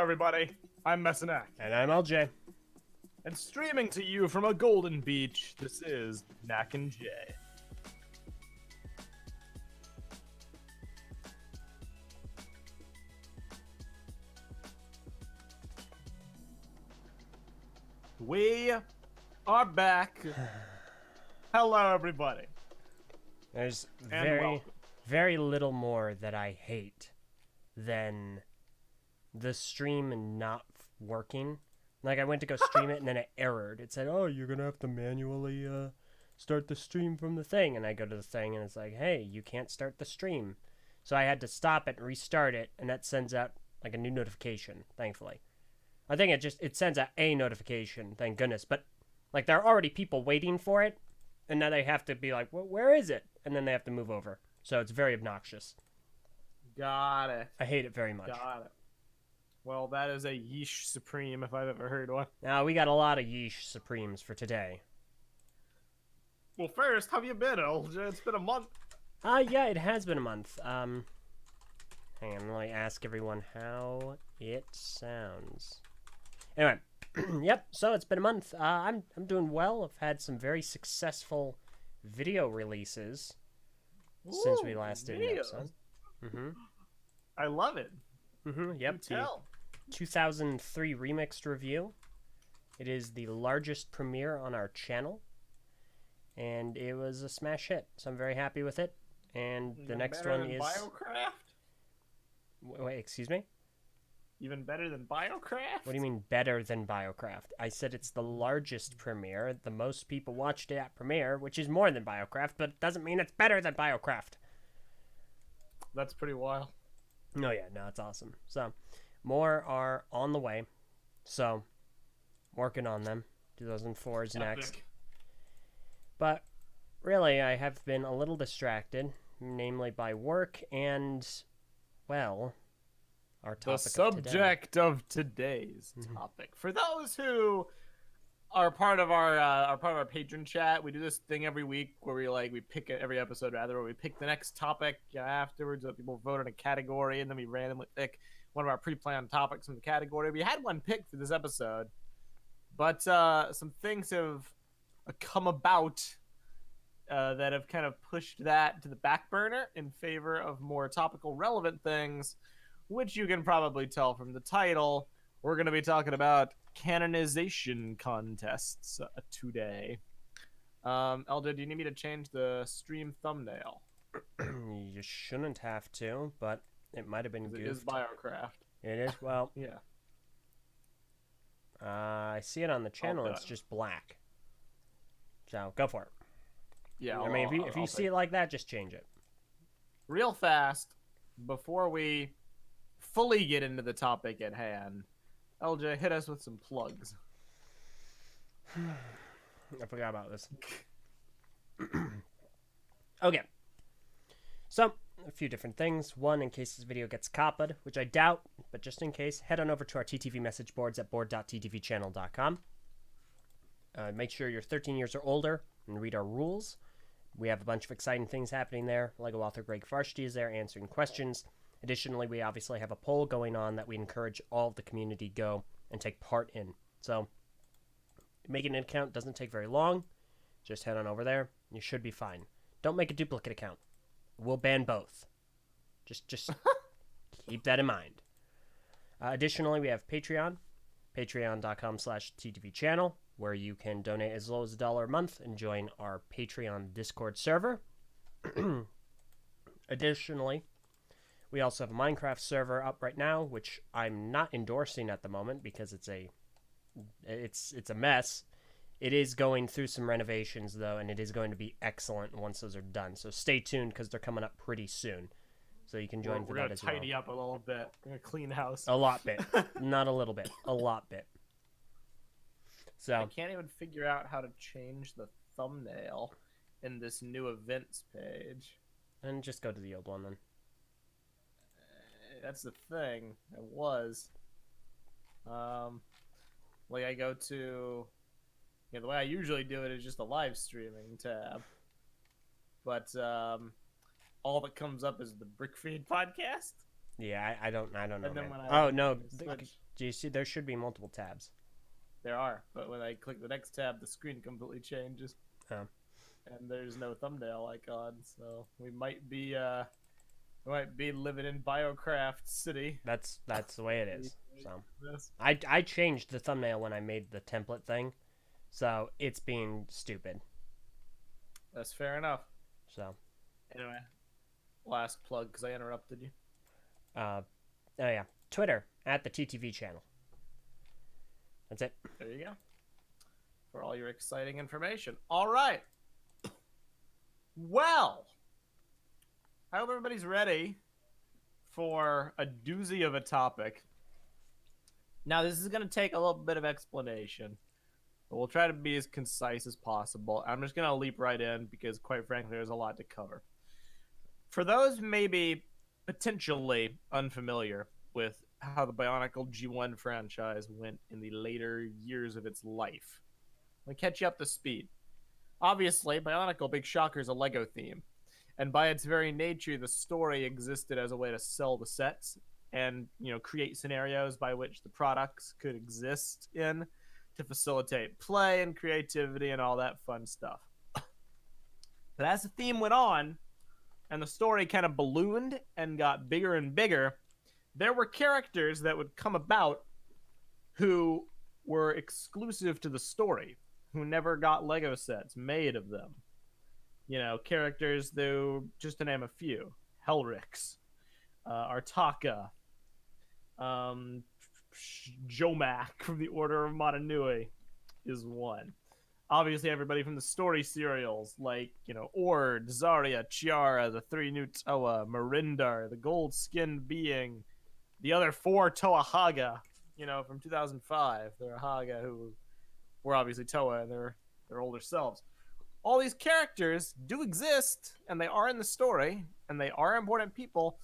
everybody. I'm Meso and Eljay. And I'm Eljay. And streaming to you from a golden beach, this is Knack and Jay. We are back. Hello, everybody. There's And very little more that I hate than the stream not working. Like, I went to go stream it and then it errored. It said, oh, you're going to have to manually start the stream from the thing. And I go to the thing and it's like, hey, you can't start the stream. So I had to stop it and restart it, and that sends out like a new notification, thankfully. I think it sends out a notification, thank goodness. But like, there are already people waiting for it, and now they have to be like, well, where is it? And then they have to move over. So it's very obnoxious. Got it. I hate it very much. Got it. Well, that is a yeesh supreme if I've ever heard one. Now, we got a lot of yeesh supremes for today. Well, first, how have you been, Eljay? It's been a month. Yeah, it has been a month. Hang on, let me ask everyone how it sounds. Anyway, yep, so it's been a month. I'm doing well. I've had some very successful video releases since we last did an episode. I love it. Yep. The 2003 remixed review. It is the largest premiere on our channel, and it was a smash hit. So I'm very happy with it. And the next one is BioCraft. Wait, excuse me? Even better than BioCraft? What do you mean better than BioCraft? I said it's the largest premiere. The most people watched it at premiere, which is more than BioCraft, but it doesn't mean it's better than BioCraft. That's pretty wild. No, yeah, no, it's awesome. So, more are on the way. So, working on them. 2004 is next. But really, I have been a little distracted, namely by work and, well, our topic the subject of today's topic. For those who are part of our patron chat, we do this thing every week where we pick every episode where we pick the next topic afterwards. People vote on a category, and then we randomly pick one of our pre-planned topics from the category. We had one picked for this episode, but some things have come about that have kind of pushed that to the back burner in favor of more topical relevant things, which you can probably tell from the title. We're going to be talking about canonization contests today. Eljay, do you need me to change the stream thumbnail? You shouldn't have to, but it might have been goofed. It is BioCraft. It is? Well, yeah. I see it on the channel. It's just black. So, go for it. Yeah, I mean, if you see it like that, just change it. Real fast, before we fully get into the topic at hand, Eljay, hit us with some plugs. I forgot about this. Okay. So, a few different things. One, in case this video gets copied, which I doubt, but just in case, head on over to our TTV message boards at board.ttvchannel.com. Make sure you're 13 years or older and read our rules. We have a bunch of exciting things happening there. LEGO author Greg Farshty is there answering questions. Additionally, we obviously have a poll going on that we encourage all of the community go and take part in. So, making an account doesn't take very long. Just head on over there. You should be fine. Don't make a duplicate account. We'll ban both. Just keep that in mind. Additionally, we have Patreon. Patreon.com/TTVchannel, where you can donate as low as $1 a month and join our Patreon Discord server. Additionally, we also have a Minecraft server up right now, which I'm not endorsing at the moment because it's a mess. It is going through some renovations, though, and it is going to be excellent once those are done. So stay tuned because they're coming up pretty soon. So you can join for that as well. We're going to tidy up a little bit. We're going to clean house. A lot bit. Not a little bit. A lot bit. So I can't even figure out how to change the thumbnail in this new events page. And just go to the old one then. That's the thing. It was. Like I go to. Yeah, the way I usually do it is just a live streaming tab. But all that comes up is the Brickfeed podcast. Yeah, I don't know. And then Man. when I Oh no, Do you see? There should be multiple tabs. There are, but when I click the next tab, the screen completely changes. Oh. And there's no thumbnail icon, so we might be living in Biocraft City. That's the way it is. So I changed the thumbnail when I made the template thing, so it's being stupid. That's fair enough. So anyway, last plug because I interrupted you. Oh yeah, Twitter at the TTV channel. That's it. There you go. For all your exciting information. All right. Well, I hope everybody's ready for a doozy of a topic. Now, this is going to take a little bit of explanation, but we'll try to be as concise as possible. I'm just going to leap right in because, quite frankly, there's a lot to cover. For those maybe potentially unfamiliar with how the BIONICLE G1 franchise went in the later years of its life, let me catch you up to speed. Obviously, BIONICLE, big shocker, is a LEGO theme. And by its very nature, the story existed as a way to sell the sets and, create scenarios by which the products could exist in to facilitate play and creativity and all that fun stuff. But as the theme went on and the story kind of ballooned and got bigger and bigger, there were characters that would come about who were exclusive to the story, who never got Lego sets made of them. Characters, though, just to name a few. Helrix, Artaka, Jomak from the Order of Motunui is one. Obviously, everybody from the story serials, like, Ord, Zarya, Chiara, the three new Toa, Marindar, the gold-skinned being, the other four Toa Haga, from 2005. They're Haga who were obviously Toa and their older selves. All these characters do exist, and they are in the story, and they are important people,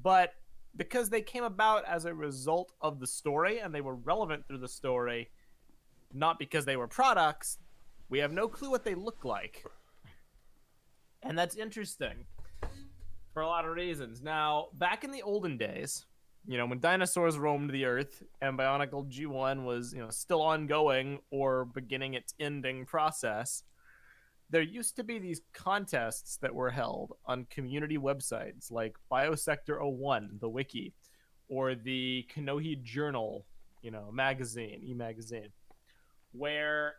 but because they came about as a result of the story, and they were relevant through the story, not because they were products, we have no clue what they look like. And that's interesting for a lot of reasons. Now, back in the olden days, when dinosaurs roamed the earth and BIONICLE G1 was, still ongoing or beginning its ending process, there used to be these contests that were held on community websites like Biosector 01, the wiki, or the Kanohi Journal, magazine, e-magazine, where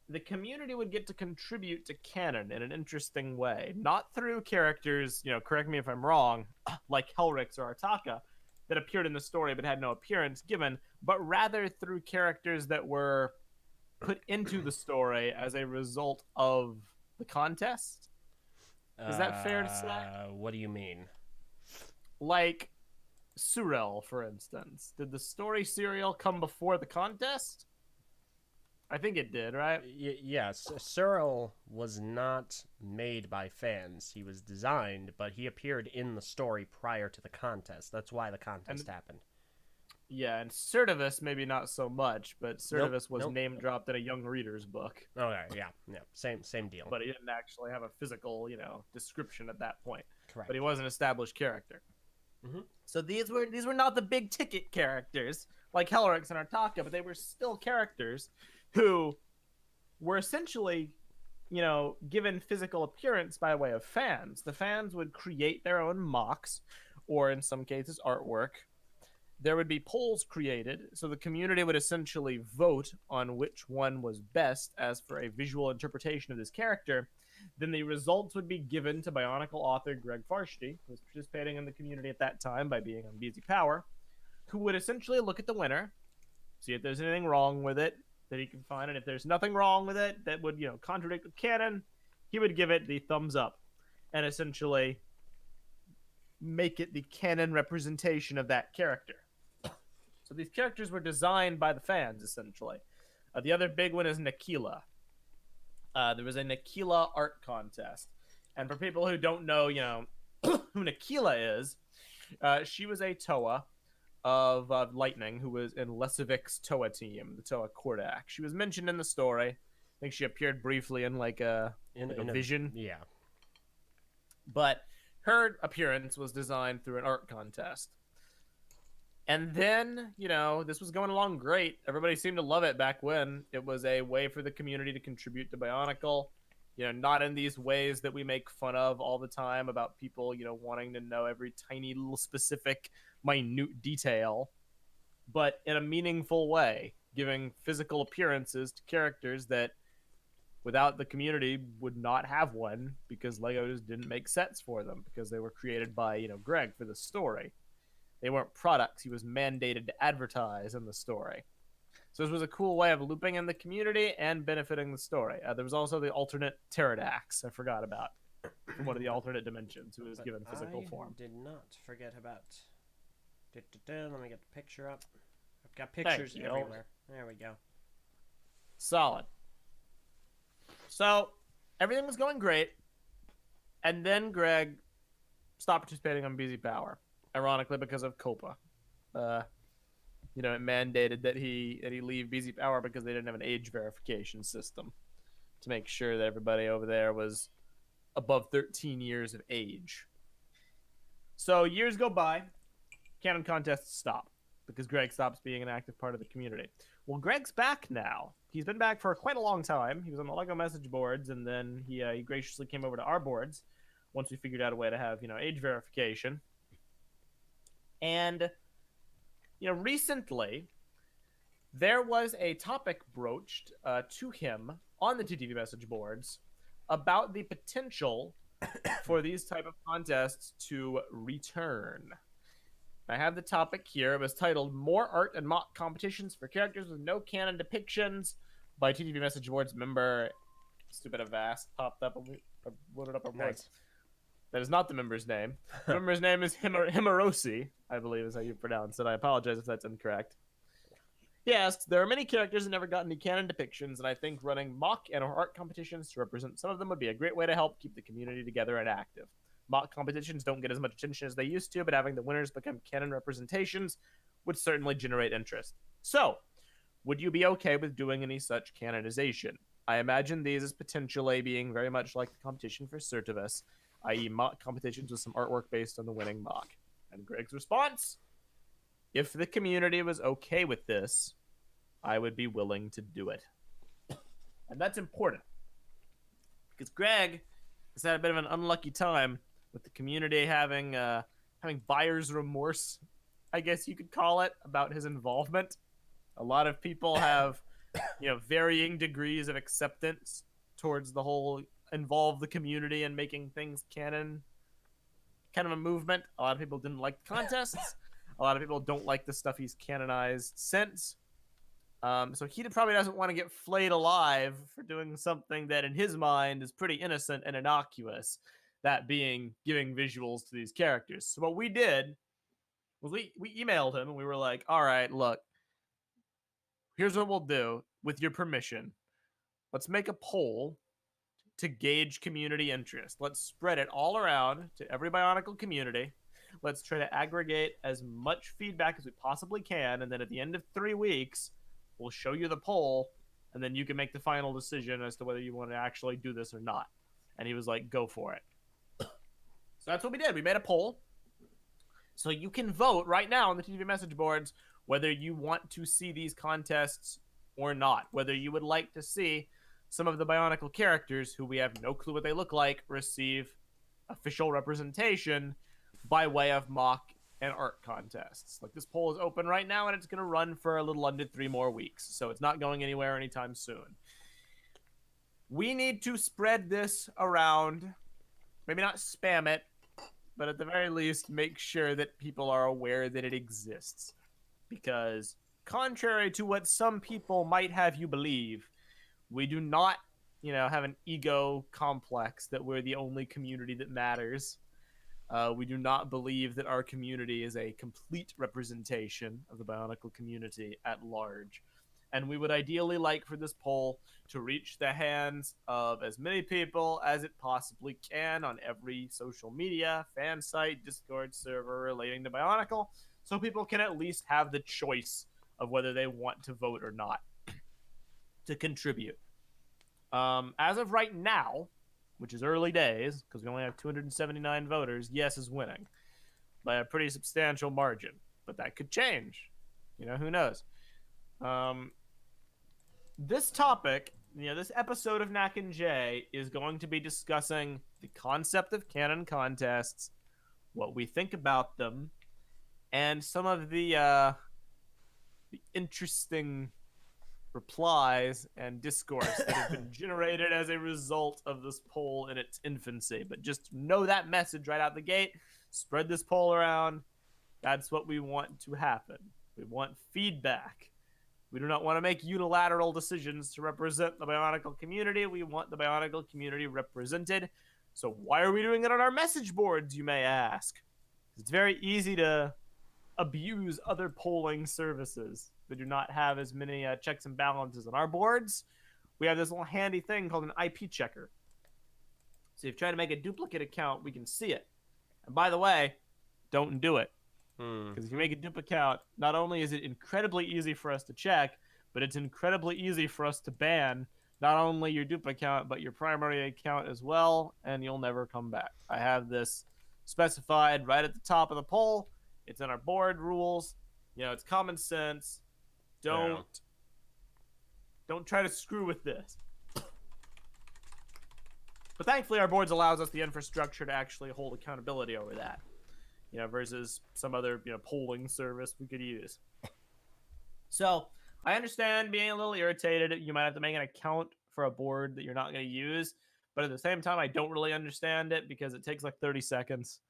the community would get to contribute to canon in an interesting way, not through characters, correct me if I'm wrong, like Helrix or Artaka, that appeared in the story but had no appearance given, but rather through characters that were put into the story as a result of the contest. Is that fair to say? What do you mean? Like Surel, for instance. Did the story serial come before the contest? I think it did, right? Yes. Cyril was not made by fans. He was designed, but he appeared in the story prior to the contest. That's why the contest happened. Yeah, and Certivus maybe not so much, but Certivus was name dropped in a young reader's book. Okay, yeah, same deal. But he didn't actually have a physical, description at that point. Correct. But he was an established character. Mm-hmm. So these were not the big ticket characters like Helrix and Artaka, but they were still characters who were essentially, given physical appearance by way of fans. The fans would create their own mocks, or in some cases artwork. There would be polls created, so the community would essentially vote on which one was best as for a visual interpretation of this character. Then the results would be given to BIONICLE author Greg Farshty, who was participating in the community at that time by being on BZ Power, who would essentially look at the winner, see if there's anything wrong with it that he can find, and if there's nothing wrong with it that would, contradict with canon, he would give it the thumbs up and essentially make it the canon representation of that character. So these characters were designed by the fans, essentially. The other big one is Nakila. There was a Nakila art contest. And for people who don't know, who Nakila is, she was a Toa of Lightning who was in Lesevic's Toa team, the Toa Kordak. She was mentioned in the story. I think she appeared briefly in a vision. Yeah. But her appearance was designed through an art contest. And then, this was going along great. Everybody seemed to love it back when. It was a way for the community to contribute to Bionicle. Not in these ways that we make fun of all the time about people, wanting to know every tiny little specific, minute detail, but in a meaningful way, giving physical appearances to characters that without the community would not have one because Lego just didn't make sets for them because they were created by, Greg for the story. They weren't products he was mandated to advertise in the story. So this was a cool way of looping in the community and benefiting the story. There was also the alternate pterodax I forgot about from one of the alternate dimensions who was given physical form. Did not forget about. Let me get the picture up. I've got pictures everywhere. There we go. Solid. So everything was going great, and then Greg stopped participating on BZ Power, ironically because of COPA. It mandated that he leave BZ Power because they didn't have an age verification system to make sure that everybody over there was above 13 years of age. So years go by, canon contests stop because Greg stops being an active part of the community. Well, Greg's back now. He's been back for quite a long time. He was on the Lego message boards, and then he graciously came over to our boards once we figured out a way to have age verification. And recently there was a topic broached to him on the TTV message boards about the potential for these type of contests to return. I have the topic here. It was titled "More Art and Mock Competitions for Characters with No Canon Depictions" by TTV message boards member Stupid Avast. Popped up and we loaded up our boards. Nice. That is not the member's name. The member's name is Himarosi, I believe is how you pronounce it. I apologize if that's incorrect. He asked, there are many characters that never got any canon depictions, and I think running mock and or art competitions to represent some of them would be a great way to help keep the community together and active. Mock competitions don't get as much attention as they used to, but having the winners become canon representations would certainly generate interest. So, would you be okay with doing any such canonization? I imagine these as potentially being very much like the competition for Certivus, i.e. mock competitions with some artwork based on the winning mock. And Greg's response? If the community was okay with this, I would be willing to do it. And that's important. Because Greg has had a bit of an unlucky time with the community having buyer's remorse, I guess you could call it, about his involvement. A lot of people have, varying degrees of acceptance towards the whole involve the community in making things canon kind of a movement. A lot of people didn't like the contests. A lot of people don't like the stuff he's canonized since. So he probably doesn't want to get flayed alive for doing something that in his mind is pretty innocent and innocuous, that being giving visuals to these characters. So what we did was we emailed him and we were like, all right, look, here's what we'll do with your permission. Let's make a poll to gauge community interest. Let's spread it all around to every Bionicle community. Let's try to aggregate as much feedback as we possibly can, and then at the end of 3 weeks, we'll show you the poll, and then you can make the final decision as to whether you want to actually do this or not. And he was like, go for it. So that's what we did. We made a poll. So you can vote right now on the TV message boards whether you want to see these contests or not, whether you would like to see some of the Bionicle characters who we have no clue what they look like receive official representation by way of mock and art contests. Like, this poll is open right now and it's going to run for a little under 3 more weeks, so it's not going anywhere anytime soon. We need to spread this around, maybe not spam it, but at the very least make sure that people are aware that it exists. Because contrary to what some people might have you believe, we do not, have an ego complex that we're the only community that matters. We do not believe that our community is a complete representation of the Bionicle community at large. And we would ideally like for this poll to reach the hands of as many people as it possibly can on every social media, fan site, Discord server relating to Bionicle, so people can at least have the choice of whether they want to vote or not to contribute. As of right now, which is early days, because we only have 279 voters, yes is winning by a pretty substantial margin. but that could change. Who knows? This topic, this episode of Knack and Jay is going to be discussing the concept of canon contests, what we think about them, and some of the interesting replies and discourse that have been generated as a result of this poll in its infancy. But just know that message right out the gate. Spread this poll around. That's what we want to happen. We want feedback. We do not want to make unilateral decisions to represent the Bionicle community. We want the Bionicle community represented. So why are we doing it on our message boards, you may ask? It's very easy to abuse other polling services that do not have as many checks and balances on our boards. We have this little handy thing called an IP checker. So if you try to make a duplicate account, we can see it. And by the way, don't do it. Because if you make a duplicate account, not only is it incredibly easy for us to check, but it's incredibly easy for us to ban not only your duplicate account, but your primary account as well, and you'll never come back. I have this specified right at the top of the poll. It's in our board rules. It's common sense. Don't try to screw with this. But thankfully, our boards allows us the infrastructure to actually hold accountability over that. Versus some other, polling service we could use. So I understand being a little irritated. You might have to make an account for a board that you're not going to use. But at the same time, I don't really understand it because it takes like 30 seconds.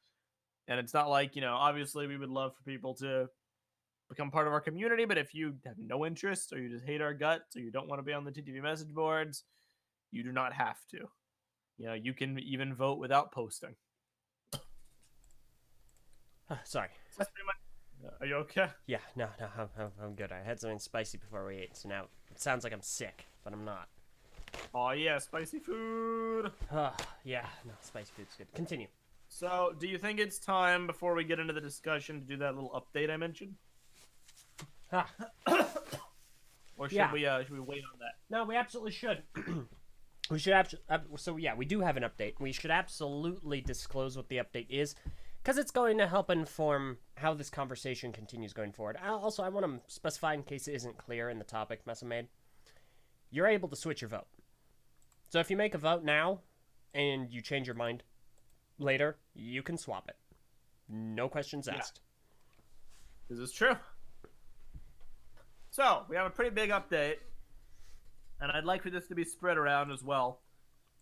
And it's not like, obviously we would love for people to become part of our community. But if you have no interest or you just hate our guts or you don't want to be on the TTV message boards, you do not have to. You can even vote without posting. Sorry. That's pretty much. Are you okay? Yeah, no, I'm good. I had something spicy before we ate, so now it sounds like I'm sick, but I'm not. Oh yeah, spicy food. Yeah, no, spicy food's good. Continue. So, do you think it's time before we get into the discussion to do that little update I mentioned? Or should we wait on that? No, we absolutely should. We should so yeah, we do have an update. We should absolutely disclose what the update is, because it's going to help inform how this conversation continues going forward. Also, I want to specify, in case it isn't clear in the topic Meso made, you're able to switch your vote. So if you make a vote now and you change your mind later, you can swap it. No questions asked. This is true. So, we have a pretty big update, and I'd like for this to be spread around as well,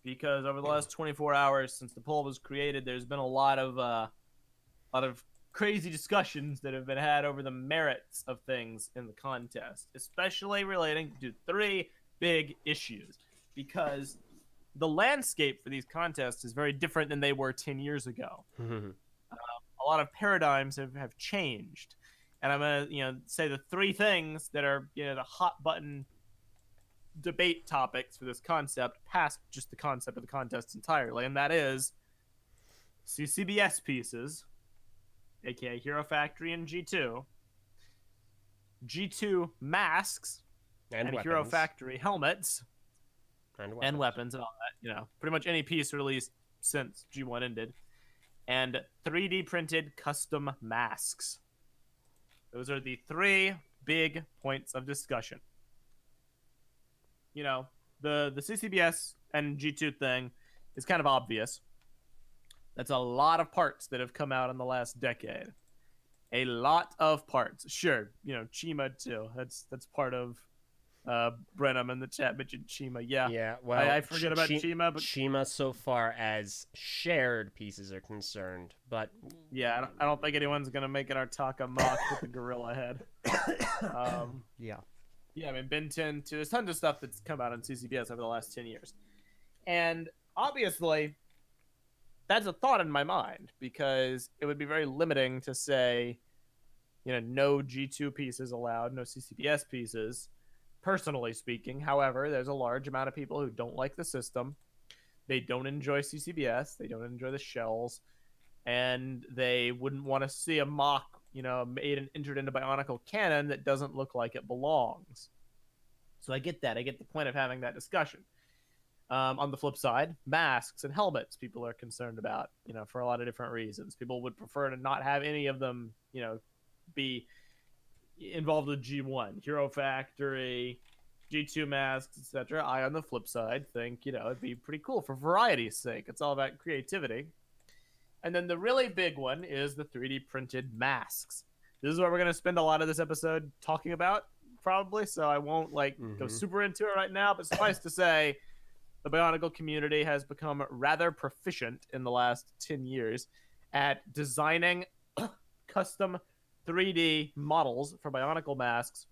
because over the last 24 hours since the poll was created, there's been a lot of crazy discussions that have been had over the merits of things in the contest, especially relating to 3 big issues, because the landscape for these contests is very different than they were 10 years ago. A lot of paradigms have changed, and I'm gonna say the 3 things that are the hot button debate topics for this concept past just the concept of the contest entirely, and that is CCBS pieces, aka Hero Factory and G2, G2 masks, and Hero Factory helmets, and weapons and all that. Pretty much any piece released since G1 ended, and 3D printed custom masks. Those are the 3 big points of discussion. The CCBS and G2 thing is kind of obvious. That's a lot of parts that have come out in the last decade. A lot of parts. Sure, Chima too. That's part of Brenham in the chat mentioned Chima. Yeah, well, I forget about Chima, but Chima so far as shared pieces are concerned, but yeah, I don't think anyone's gonna make an Artaka mock with the gorilla head. Yeah, I mean, Ben 10 too. There's tons of stuff that's come out on CCBS over the last 10 years. And obviously, that's a thought in my mind, because it would be very limiting to say, no G2 pieces allowed, no CCBS pieces, personally speaking. However, there's a large amount of people who don't like the system. They don't enjoy CCBS. They don't enjoy the shells. And they wouldn't want to see a mock made and entered into BIONICLE Canon that doesn't look like it belongs. So I get that. I get the point of having that discussion. On the flip side, masks and helmets people are concerned about, for a lot of different reasons. People would prefer to not have any of them, be involved with G1, Hero Factory, G2 masks, etc. I, on the flip side, think, it'd be pretty cool for variety's sake. It's all about creativity. And then the really big one is the 3D printed masks. This is what we're going to spend a lot of this episode talking about, probably, so I won't go super into it right now, but suffice to say, the Bionicle community has become rather proficient in the last 10 years at designing custom 3D models for Bionicle masks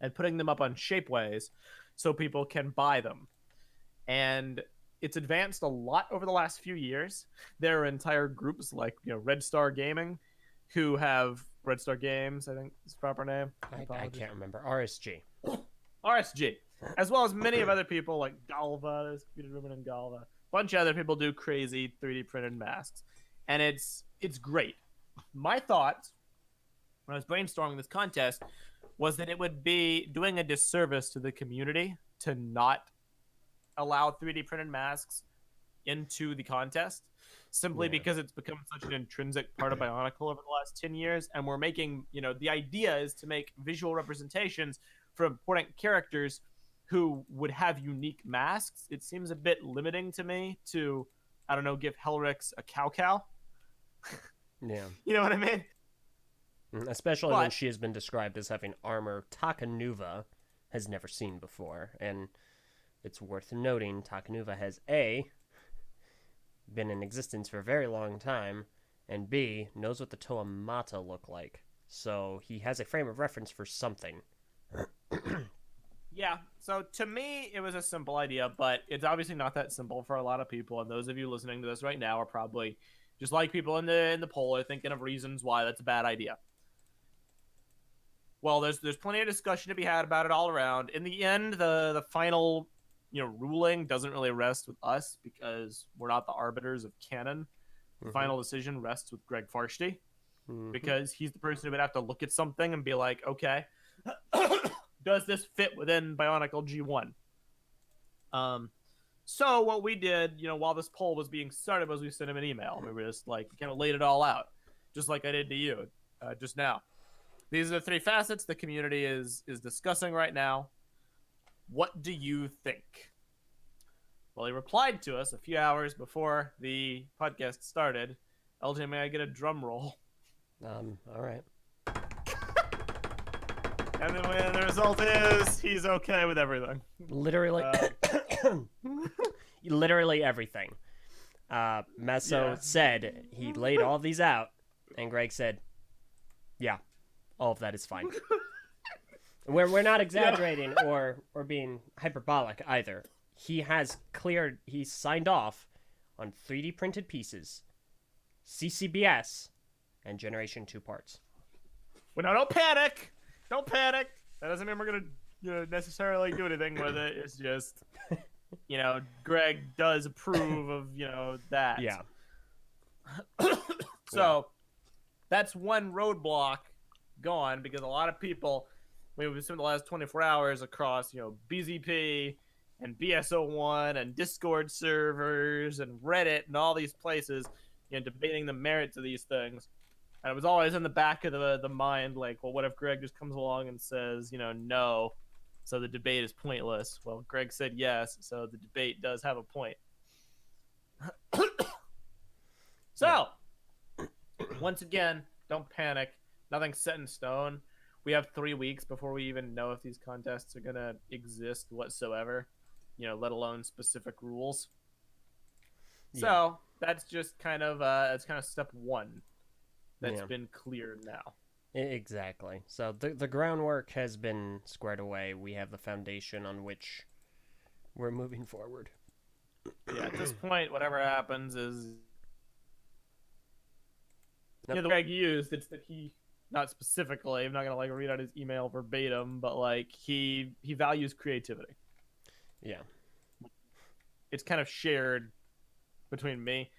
and putting them up on Shapeways so people can buy them. And it's advanced a lot over the last few years. There are entire groups like Red Star Gaming, who have Red Star Games, I think is the proper name. I can't remember. RSG. RSG, as well as many of other people like Galva. There's computer women in Galva. A bunch of other people do crazy 3D printed masks, and it's great. My thoughts when I was brainstorming this contest was that it would be doing a disservice to the community to not allow 3D printed masks into the contest, simply because it's become such an intrinsic part of Bionicle over the last 10 years. And we're making, the idea is to make visual representations for important characters who would have unique masks. It seems a bit limiting to me to, I don't know, give Helrix a cow. Yeah. You know what I mean? Especially when she has been described as having armor Takanuva has never seen before. And it's worth noting Takanuva has A, been in existence for a very long time, and B, knows what the Toamata look like. So he has a frame of reference for something. Yeah, so to me, it was a simple idea, but it's obviously not that simple for a lot of people. And those of you listening to this right now are probably, just like people in the poll, are thinking of reasons why that's a bad idea. Well, there's plenty of discussion to be had about it all around. In the end, the final ruling doesn't really rest with us because we're not the arbiters of canon. The final decision rests with Greg Farshty because he's the person who would have to look at something and be like, okay, does this fit within Bionicle G1? So what we did, while this poll was being started, was we sent him an email. We were just kind of laid it all out, just like I did to you just now. These are the three facets the community is discussing right now. What do you think? Well, he replied to us a few hours before the podcast started. LJ, may I get a drum roll? All right. And then the result is he's okay with everything. Literally, literally everything. Meso said he laid all these out, and Greg said, "Yeah, all of that is fine." We're not exaggerating or being hyperbolic either. He's signed off on 3D printed pieces, CCBS, and Generation 2 parts. Well, no, don't panic. Don't panic. That doesn't mean we're going to necessarily do anything with it. It's just, Greg does approve of, that. Yeah. So that's one roadblock gone because a lot of people, we've spent the last 24 hours across, BZP and BSO1 and Discord servers and Reddit and all these places, debating the merits of these things. And it was always in the back of the mind, well, what if Greg just comes along and says, no, so the debate is pointless? Well, Greg said yes, so the debate does have a point. So, once again, don't panic. Nothing's set in stone. We have 3 weeks before we even know if these contests are going to exist whatsoever, let alone specific rules. Yeah. So, that's just kind of step one. That's been cleared now. Exactly. So the groundwork has been squared away. We have the foundation on which we're moving forward. Yeah, at this point, whatever happens is... the Greg used, it's that he, not specifically, I'm not going to read out his email verbatim, but he values creativity. Yeah. It's kind of shared between me.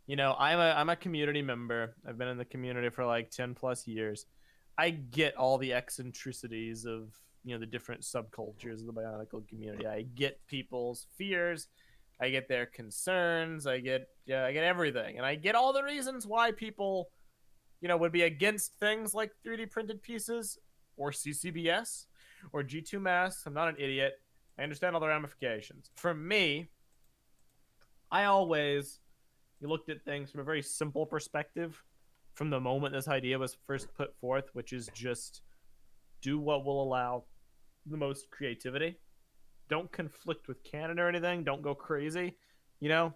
I'm a community member. I've been in the community for 10 plus years. I get all the eccentricities of, the different subcultures of the Bionicle community. I get people's fears. I get their concerns. I get everything. And I get all the reasons why people would be against things like 3D printed pieces or CCBS or G2 masks. I'm not an idiot. I understand all the ramifications. For me, I always looked at things from a very simple perspective from the moment this idea was first put forth, which is just do what will allow the most creativity. Don't conflict with canon or anything. Don't go crazy. You know,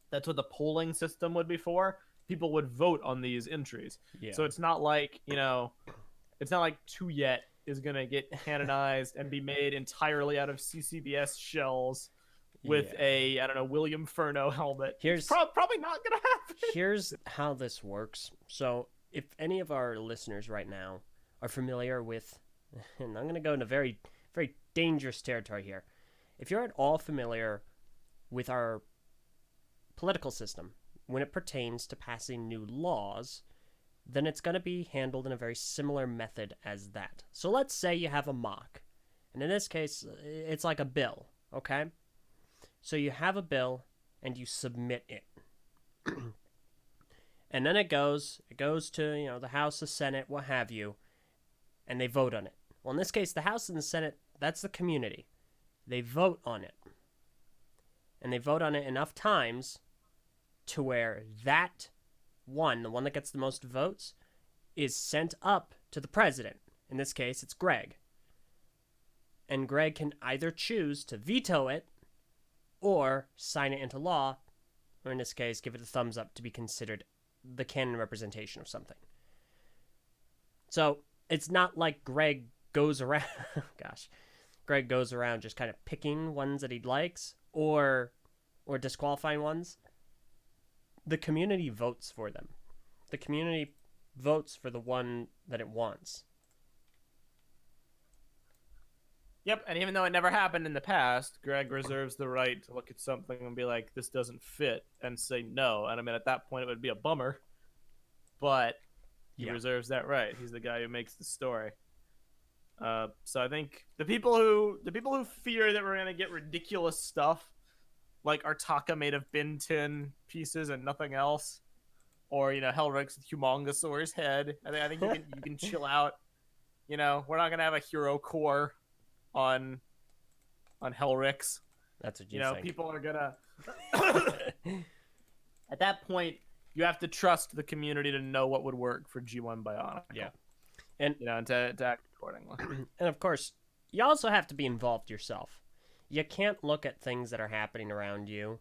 that's what the polling system would be for. People would vote on these entries. Yeah. So it's not like, it's not like Two Yet is going to get canonized and be made entirely out of CCBS shells with I don't know, William Furno helmet. Here's probably not going to happen. Here's how this works. So if any of our listeners right now are familiar with, and I'm going to go into very, very dangerous territory here. If you're at all familiar with our political system when it pertains to passing new laws, then it's going to be handled in a very similar method as that. So let's say you have a mock, and in this case, it's like a bill, okay? So you have a bill, and you submit it. And then it goes to, the House, the Senate, what have you, and they vote on it. Well, in this case, the House and the Senate, that's the community. They vote on it. And they vote on it enough times to where that one, the one that gets the most votes, is sent up to the president. In this case, it's Greg. And Greg can either choose to veto it or sign it into law, or in this case, give it a thumbs up to be considered the canon representation of something. So it's not like Greg goes around, Greg goes around just kind of picking ones that he likes or disqualifying ones. The community votes for them. The community votes for the one that it wants. Yep, and even though it never happened in the past, Greg reserves the right to look at something and be like, this doesn't fit, and say no. And I mean, at that point, it would be a bummer, but he reserves that right. He's the guy who makes the story. So I think the people who fear that we're gonna get ridiculous stuff, like Artaka made of bin tin pieces and nothing else, or Hellrix with Humongosaur's head, I think you can chill out. We're not gonna have a hero core on Hellrix. That's what you think. People are gonna at that point you have to trust the community to know what would work for G1 Bionicle. Yeah. And to act accordingly. And of course, you also have to be involved yourself. You can't look at things that are happening around you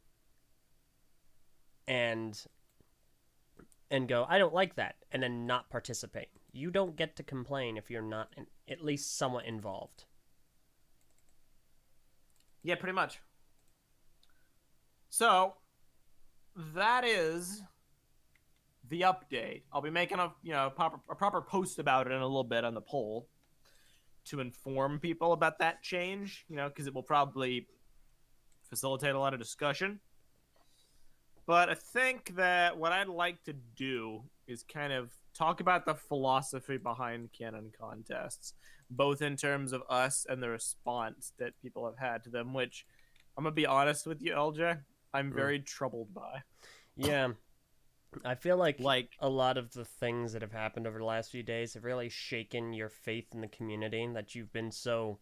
and go, I don't like that, and then not participate. You don't get to complain if you're not at least somewhat involved. Yeah, pretty much. So that is the update. I'll be making a proper post about it in a little bit on the poll to inform people about that change, because it will probably facilitate a lot of discussion. But I think that what I'd like to do is kind of talk about the philosophy behind canon contests, both in terms of us and the response that people have had to them, which I'm going to be honest with you, LJ, I'm very troubled by. Yeah. I feel like a lot of the things that have happened over the last few days have really shaken your faith in the community that you've been so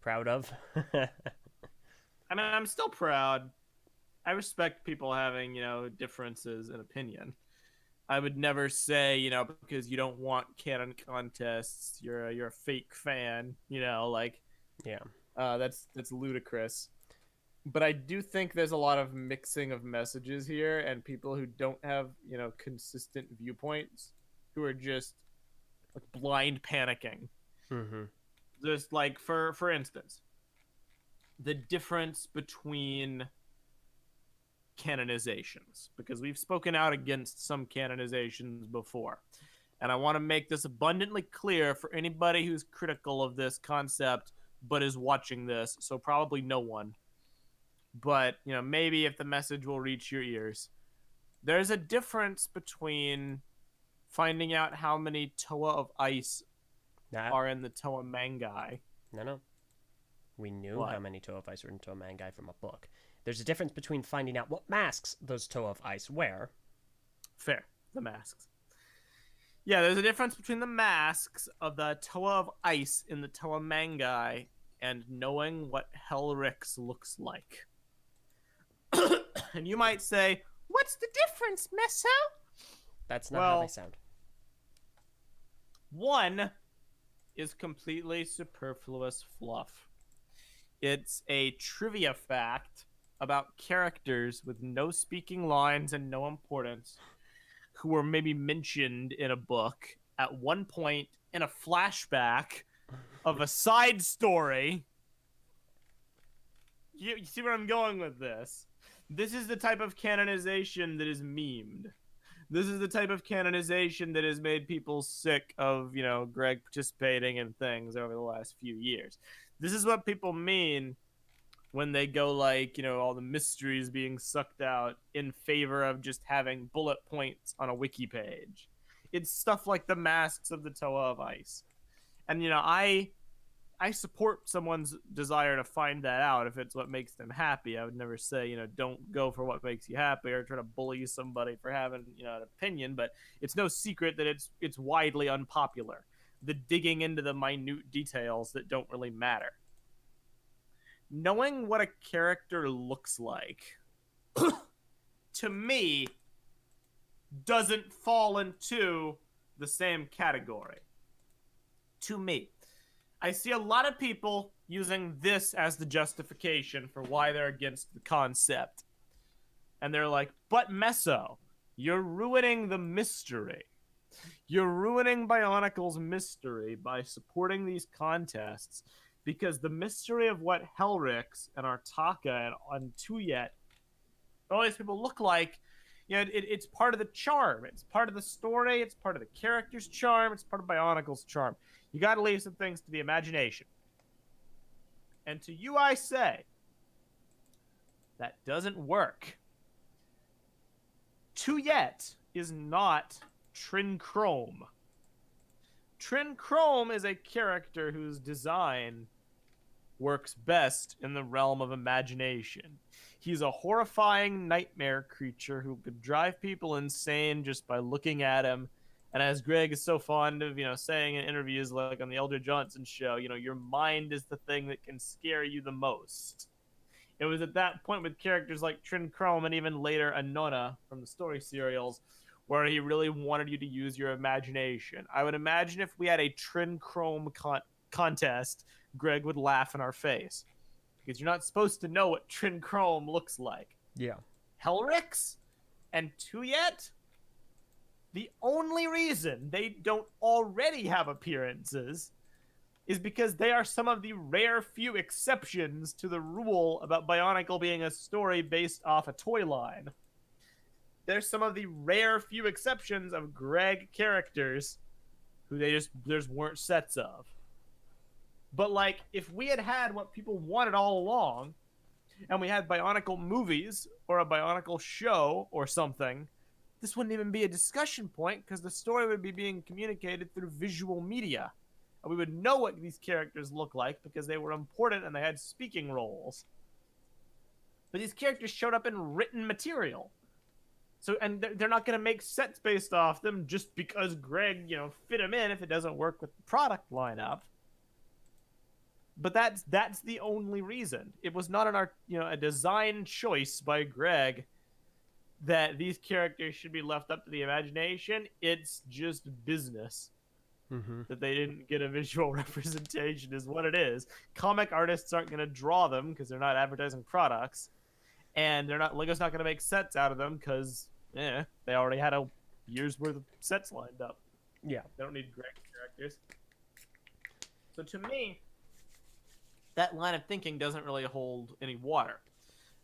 proud of. I mean, I'm still proud. I respect people having, differences in opinion. I would never say, because you don't want canon contests, you're a fake fan, Yeah. That's ludicrous. But I do think there's a lot of mixing of messages here, and people who don't have, consistent viewpoints, who are just blind panicking. Mm-hmm. Just for instance, the difference between canonizations, because we've spoken out against some canonizations before, and I want to make this abundantly clear for anybody who's critical of this concept but is watching this, so probably no one. But, maybe if the message will reach your ears. There's a difference between finding out how many Toa of Ice are in the Toa Mangai. No. We knew how many Toa of Ice were in Toa Mangai from a book. There's a difference between finding out what masks those Toa of Ice wear. Fair. The masks. Yeah, there's a difference between the masks of the Toa of Ice in the Toa Mangai and knowing what Helrix looks like. And you might say, what's the difference, Meso? That's not how they Well, sound. one is completely superfluous fluff. It's a trivia fact about characters with no speaking lines and no importance who were maybe mentioned in a book at one point in a flashback of a side story. You see where I'm going with this? This is the type of canonization that is memed. This is the type of canonization that has made people sick of, Greg participating in things over the last few years. This is what people mean when they go like, all the mysteries being sucked out in favor of just having bullet points on a wiki page. It's stuff like the masks of the Toa of Ice. And, I support someone's desire to find that out if it's what makes them happy. I would never say, don't go for what makes you happy or try to bully somebody for having, an opinion, but it's no secret that it's widely unpopular. The digging into the minute details that don't really matter. Knowing what a character looks like to me doesn't fall into the same category. To me, I see a lot of people using this as the justification for why they're against the concept. And they're like, but Meso, you're ruining the mystery. You're ruining Bionicle's mystery by supporting these contests because the mystery of what Helrix and Artaka and Tuyet, all these people look like, it's part of the charm. It's part of the story. It's part of the character's charm. It's part of Bionicle's charm. You got to leave some things to the imagination. And to you, I say, that doesn't work. Tuyet is not Trin Chrome. Trin Chrome is a character whose design works best in the realm of imagination. He's a horrifying nightmare creature who could drive people insane just by looking at him. And as Greg is so fond of, saying in interviews like on the Elder Johnson show, your mind is the thing that can scare you the most. It was at that point with characters like Trin Chrome and even later Anona from the story serials where he really wanted you to use your imagination. I would imagine if we had a Trin Chrome contest, Greg would laugh in our face. Because you're not supposed to know what Trin Chrome looks like. Yeah. Helrix and Tuyet, the only reason they don't already have appearances is because they are some of the rare few exceptions to the rule about Bionicle being a story based off a toy line. There's some of the rare few exceptions of Greg characters who there's weren't sets of. But like, if we had what people wanted all along, and we had Bionicle movies or a Bionicle show or something, this wouldn't even be a discussion point because the story would be being communicated through visual media. And we would know what these characters look like because they were important and they had speaking roles. But these characters showed up in written material. So, and they're not going to make sets based off them just because Greg, fit them in if it doesn't work with the product lineup. But that's the only reason. It was not a design choice by Greg that these characters should be left up to the imagination. It's just business. Mm-hmm. That they didn't get a visual representation is what it is. Comic artists aren't going to draw them because they're not advertising products. And Lego's not going to make sets out of them because they already had a year's worth of sets lined up. Yeah. They don't need Greg characters. So to me, that line of thinking doesn't really hold any water.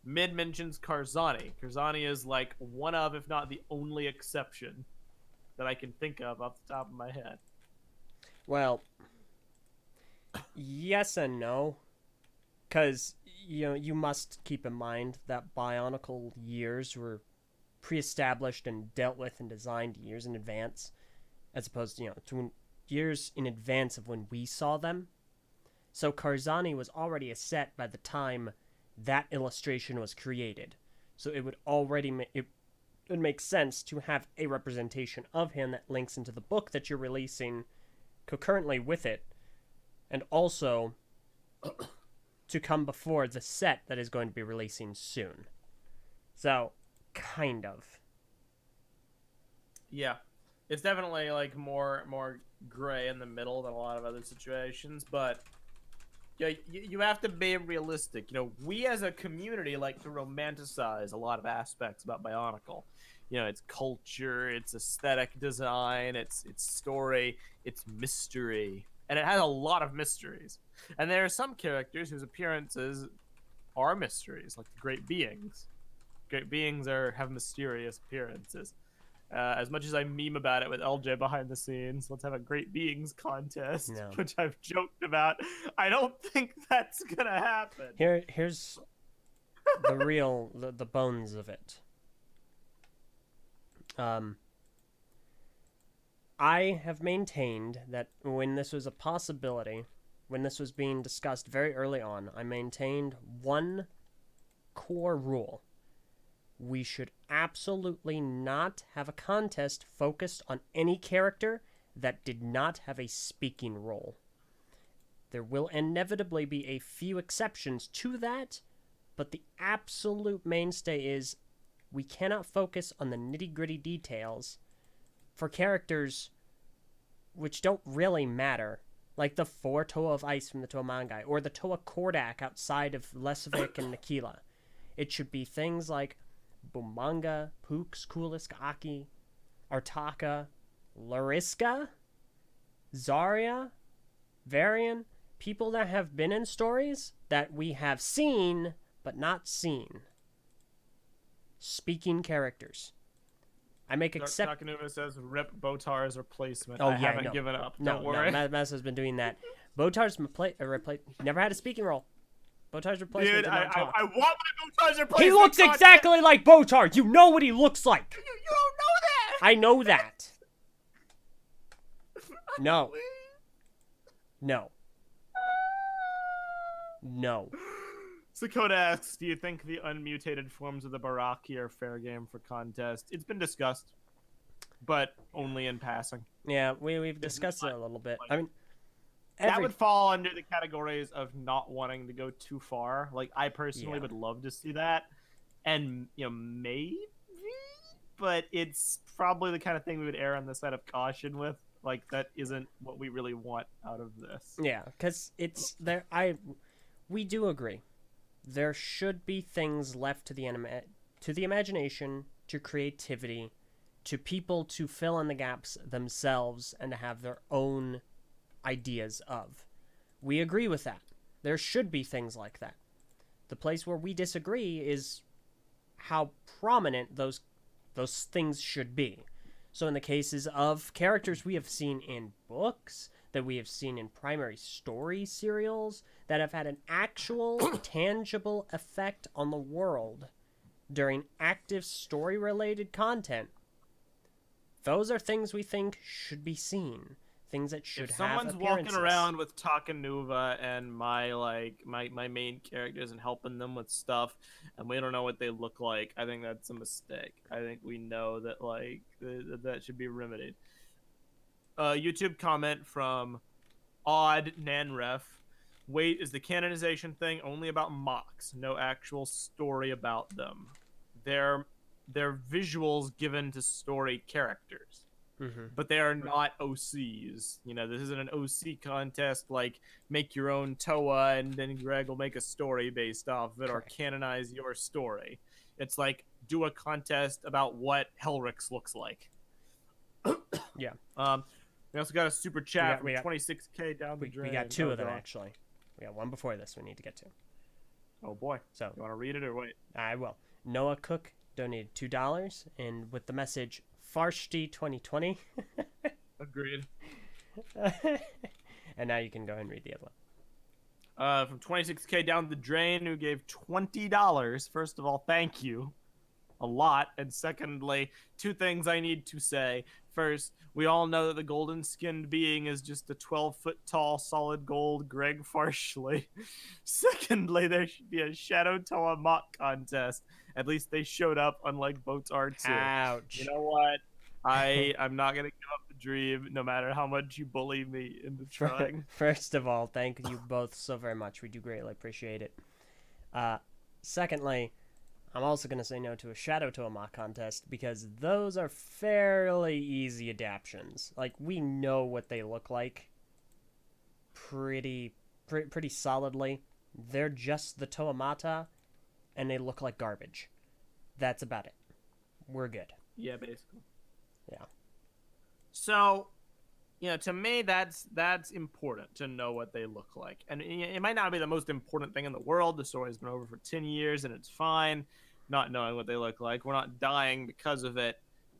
Mid mentions Karzani. Karzani is like one of, if not the only exception that I can think of off the top of my head. Well, yes and no. Because, you must keep in mind that Bionicle years were pre-established and dealt with and designed years in advance, as opposed to, to years in advance of when we saw them. So Karzani was already a set by the time that illustration was created. So it would already it makes sense to have a representation of him that links into the book that you're releasing concurrently with it, and also to come before the set that is going to be releasing soon. So, kind of. Yeah, it's definitely like more gray in the middle than a lot of other situations, but yeah, you have to be realistic. You know, we as a community like to romanticize a lot of aspects about Bionicle. You know, its culture, its aesthetic design, its story, its mystery, and it has a lot of mysteries. And there are some characters whose appearances are mysteries, like the Great Beings. Great Beings have mysterious appearances. As much as I meme about it with LJ behind the scenes, let's have a Great Beings contest, No. which I've joked about. I don't think that's gonna happen. Here's the real the bones of it. I have maintained that when this was a possibility, when this was being discussed very early on, I maintained one core rule. We should absolutely not have a contest focused on any character that did not have a speaking role. There will inevitably be a few exceptions to that, but the absolute mainstay is we cannot focus on the nitty-gritty details for characters which don't really matter, like the 4 Toa of Ice from the Toa manga, or the Toa Kordak outside of Lesavik and Nikila. It should be things like Bumanga, Pooks, Kulisk, Aki, Artaka, Lariska, Zarya, Varian, people that have been in stories that we have seen but not seen. Speaking characters. I make except. Takanuma says, "Rip Botar's replacement." Oh, I yeah, haven't given up. No, Don't worry. no, Masa's been doing that. Botar's never had a speaking role. Botar's replacement Dude, did not talk. I want my Botar's replacement. He looks exactly like Botar. You know what he looks like. You don't know that. I know that. No. No. No. Sakota asks, "Do you think the unmutated forms of the Baraki are fair game for contest?" It's been discussed, but only in passing. Yeah, we've discussed it a little bit. I mean, that would fall under the categories of not wanting to go too far. Like, I personally would love to see that, and maybe, but it's probably the kind of thing we would err on the side of caution with. Like, that isn't what we really want out of this. Yeah, because it's there. We do agree. There should be things left to the imagination, to creativity, to people to fill in the gaps themselves and to have their own ideas of. We agree with that. There should be things like that. The place where we disagree is how prominent those things should be. So in the cases of characters we have seen in books, that we have seen in primary story serials, that have had an actual tangible effect on the world during active story-related content, those are things we think should be seen. Things that should have appearances. If someone's walking around with Takanuva and my main characters and helping them with stuff, and we don't know what they look like, I think that's a mistake. I think we know that that should be remedied. YouTube comment from Odd Nanref. Wait, is the canonization thing only about mocks? No actual story about them. They're visuals given to story characters. Mm-hmm. But they are not OCs. This isn't an OC contest like make your own Toa and then Greg will make a story based off of it. Correct. Or canonize your story. It's like do a contest about what Helrix looks like. Yeah. We also got a super chat from 26K down the drain. We got two of them, actually. We got one before this we need to get to. Oh, boy. So you want to read it or wait? I will. Noah Cook donated $2, and with the message Farshti 2020. Agreed. And now you can go ahead and read the other one. From 26K down the drain, who gave $20. First of all, thank you. A lot. And secondly, two things I need to say. First, we all know that the golden-skinned being is just a 12-foot-tall solid gold Greg Farshley. Secondly, there should be a Shadow Toa mock contest. At least they showed up, unlike Boats R2. Ouch. You know what? I'm not gonna give up the dream, no matter how much you bully me into trying. First of all, thank you both so very much. We do greatly appreciate it. Secondly, I'm also going to say no to a Shadow Toa contest because those are fairly easy adaptions. Like, we know what they look like pretty solidly. They're just the Toamata, and they look like garbage. That's about it. We're good. Yeah, basically. Yeah. So, to me, that's important to know what they look like. And it might not be the most important thing in the world. The story's been over for 10 years, and it's fine not knowing what they look like. We're not dying because of it.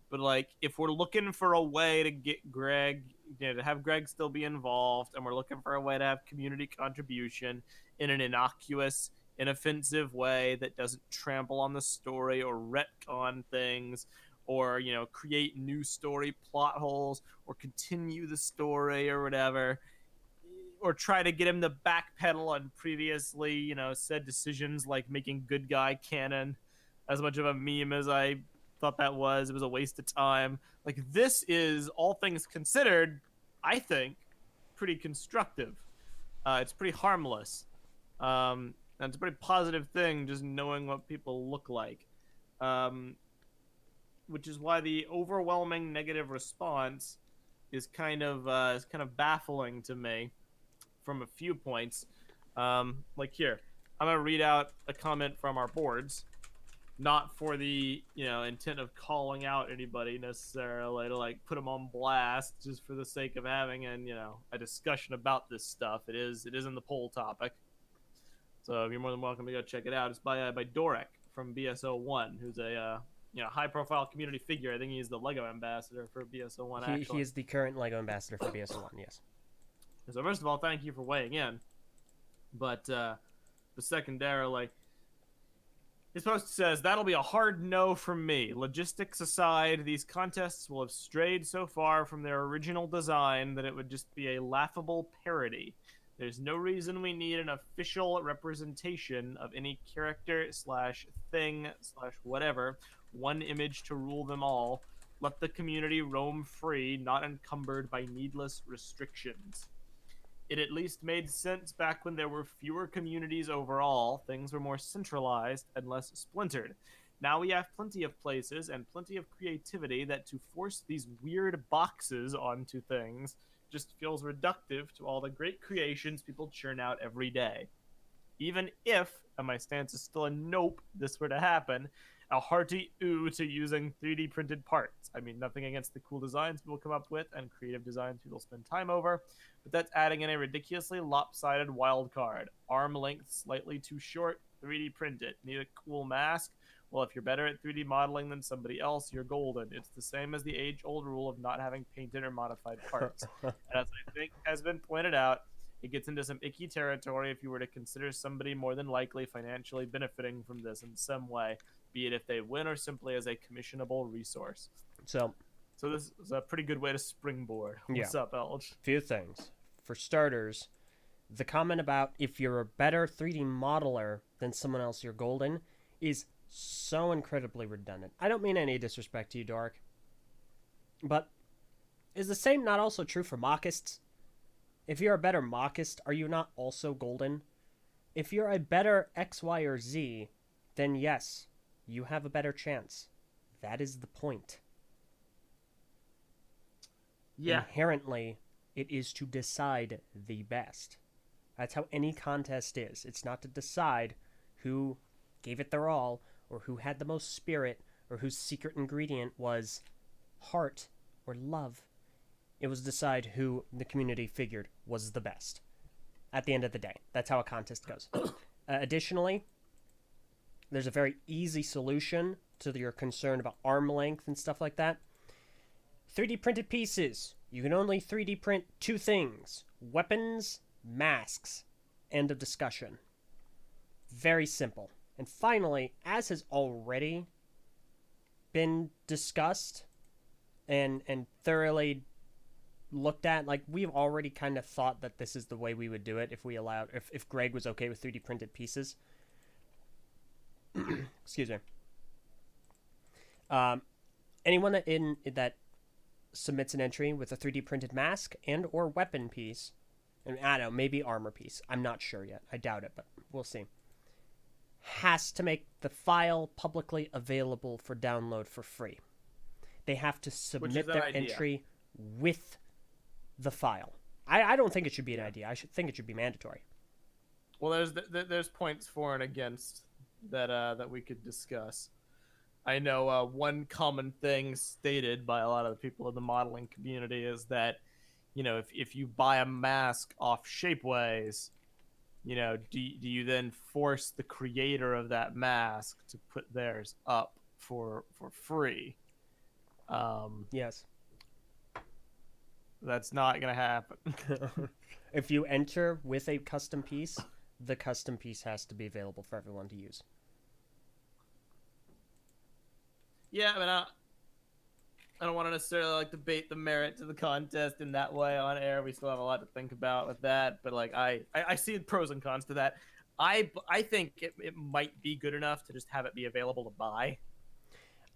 But, like, if we're looking for a way to get Greg, to have Greg still be involved, and we're looking for a way to have community contribution in an innocuous, inoffensive way that doesn't trample on the story or retcon things, or create new story plot holes, or continue the story or whatever, or try to get him to backpedal on previously said decisions, like making good guy canon. As much of a meme as I thought that was, it was a waste of time. Like, this is, all things considered, I think, pretty constructive. It's pretty harmless, and it's a pretty positive thing, just knowing what people look like. Which is why the overwhelming negative response is kind of baffling to me from a few points. Like, here, I'm gonna read out a comment from our boards, not for the intent of calling out anybody necessarily, to like put them on blast, just for the sake of having a discussion about this stuff. It is in the poll topic, so you're more than welcome to go check it out. It's by Dorek from BSO1, who's a high-profile community figure. I think he's the Lego ambassador for BSO1. He is the current Lego ambassador for BSO1. Yes. So first of all, thank you for weighing in. But secondarily, his post says, "That'll be a hard no from me. Logistics aside, these contests will have strayed so far from their original design that it would just be a laughable parody. There's no reason we need an official representation of any character / thing / whatever. One image to rule them all. Let the community roam free, not encumbered by needless restrictions. It at least made sense back when there were fewer communities overall. Things were more centralized and less splintered. Now we have plenty of places and plenty of creativity that to force these weird boxes onto things just feels reductive to all the great creations people churn out every day. Even if, and my stance is still a nope, this were to happen, a hearty ooh to using 3D printed parts. I mean, nothing against the cool designs people come up with and creative designs people spend time over, but that's adding in a ridiculously lopsided wild card. Arm length slightly too short, 3D print it. Need a cool mask? Well, if you're better at 3D modeling than somebody else, you're golden. It's the same as the age-old rule of not having painted or modified parts. And as I think has been pointed out, it gets into some icky territory if you were to consider somebody more than likely financially benefiting from this in some way, be it if they win or simply as a commissionable resource." So this is a pretty good way to springboard. What's up, Eljay? Few things. For starters, the comment about if you're a better 3D modeler than someone else, you're golden, is so incredibly redundant. I don't mean any disrespect to you, Dork, but is the same not also true for mockists? If you're a better mockist, are you not also golden? If you're a better X, Y, or Z, then yes, you have a better chance. That is the point. Yeah. Inherently, it is to decide the best. That's how any contest is. It's not to decide who gave it their all, or who had the most spirit, or whose secret ingredient was heart or love. It was decide who the community figured was the best. At the end of the day, that's how a contest goes. Additionally, there's a very easy solution to your concern about arm length and stuff like that. 3D printed pieces. You can only 3D print two things: weapons, masks. End of discussion. Very simple. And finally, as has already been discussed and thoroughly looked at, like, we've already kind of thought that this is the way we would do it if Greg was okay with 3D printed pieces. Excuse me. Um, anyone that submits an entry with a 3D printed mask and or weapon piece, and I don't know, maybe armor piece. I'm not sure yet. I doubt it, but we'll see. Has to make the file publicly available for download for free. They have to submit their entry with the file. I don't think it should be an idea. I should think it should be mandatory. Well, there's points for and against that we could discuss. I know one common thing stated by a lot of the people in the modeling community is that, if you buy a mask off Shapeways, do you then force the creator of that mask to put theirs up for free? Yes. That's not going to happen. If you enter with a custom piece, the custom piece has to be available for everyone to use. Yeah, I mean, I don't want to necessarily debate the merit to the contest in that way on air. We still have a lot to think about with that, but I see pros and cons to that. I think it might be good enough to just have it be available to buy.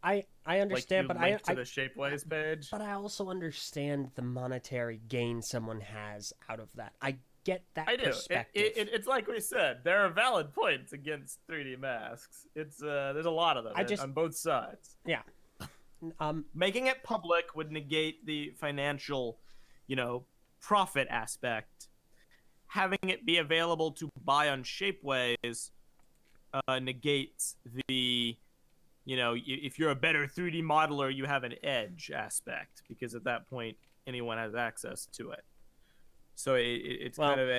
I understand, but I to the Shapeways page. But I also understand the monetary gain someone has out of that. I get that perspective. It's like we said, there are valid points against 3D masks. It's there's a lot of them on both sides. Yeah. Making it public would negate the financial, profit aspect. Having it be available to buy on Shapeways negates the, if you're a better 3D modeler, you have an edge aspect, because at that point anyone has access to it. So it's kind of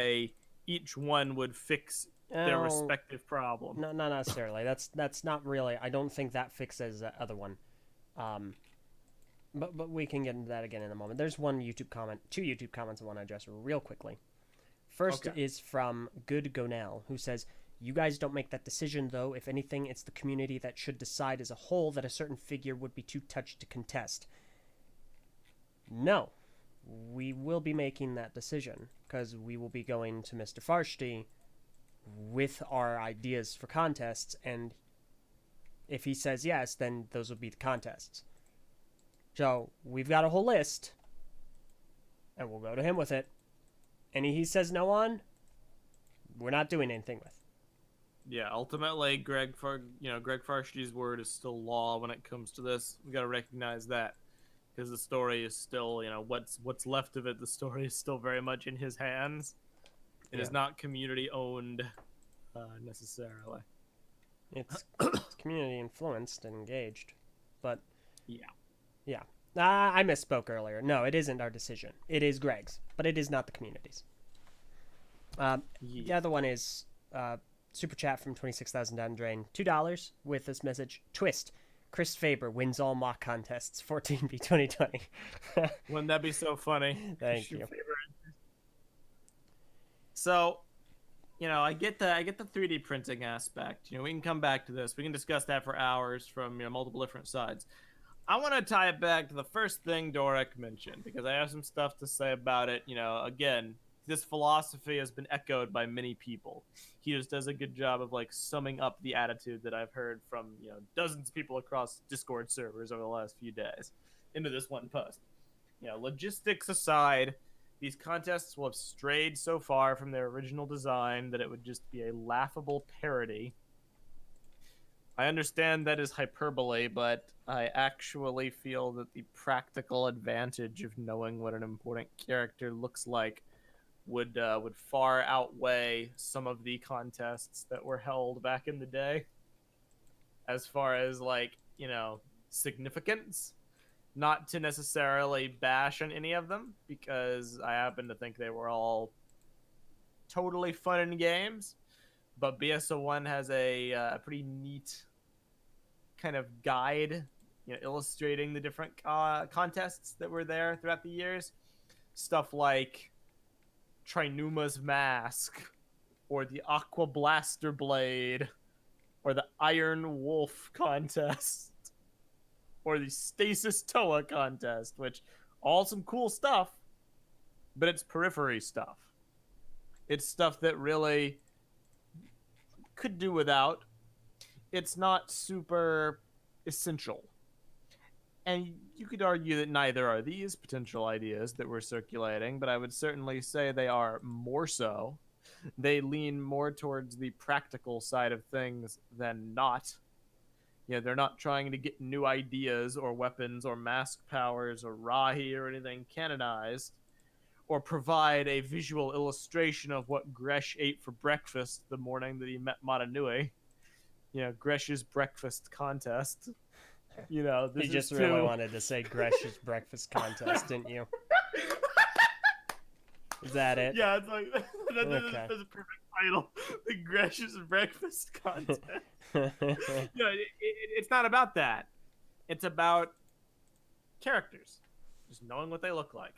each one would fix their respective problem. No, not necessarily. That's not really. I don't think that fixes the other one. But we can get into that again in a moment. There's two YouTube comments I want to address real quickly. First is from Good Gonell, who says, "You guys don't make that decision, though. If anything, it's the community that should decide as a whole that a certain figure would be too touchy to contest." No, we will be making that decision, because we will be going to Mr. Farshti with our ideas for contests, and if he says yes, then those will be the contests. So we've got a whole list, and we'll go to him with it. Any he says no on, we're not doing anything with. Yeah, ultimately, Greg Farshti's word is still law when it comes to this. We got to recognize that, because the story is still, what's left of it. The story is still very much in his hands. It is not community owned, necessarily. It's community influenced and engaged, but yeah. I misspoke earlier. No, it isn't our decision. It is Greg's, but it is not the community's. The other one is super chat from 26,000 down drain, $2 with this message: twist. Chris Faber wins all mock contests 14B 2020. Wouldn't that be so funny? Thank you. So, I get the 3D printing aspect. We can come back to this. We can discuss that for hours from multiple different sides. I want to tie it back to the first thing Dorek mentioned, because I have some stuff to say about it. Again, this philosophy has been echoed by many people. He just does a good job of summing up the attitude that I've heard from dozens of people across Discord servers over the last few days into this one post. Logistics aside, these contests will have strayed so far from their original design that it would just be a laughable parody. I understand that is hyperbole, but I actually feel that the practical advantage of knowing what an important character looks like would far outweigh some of the contests that were held back in the day, as far as significance. Not to necessarily bash on any of them, because I happen to think they were all totally fun in games, but BSO1 has a pretty neat kind of guide, illustrating the different contests that were there throughout the years. Stuff like Trinuma's Mask, or the Aqua Blaster Blade, or the Iron Wolf contest, or the Stasis Toa contest, which all some cool stuff, but it's periphery stuff. It's stuff that really could do without. It's not super essential. And you could argue that neither are these potential ideas that we're circulating, but I would certainly say they are more so. They lean more towards the practical side of things than not. They're not trying to get new ideas or weapons or mask powers or Rahi or anything canonized, or provide a visual illustration of what Gresh ate for breakfast the morning that he met Matanui. Gresh's breakfast contest. You This is just really too. wanted to say Gresh's breakfast contest, didn't you? Is that it? Yeah, it's like Okay. that's a perfect title. The Gresh's breakfast contest. It's not about that. It's about characters, just knowing what they look like.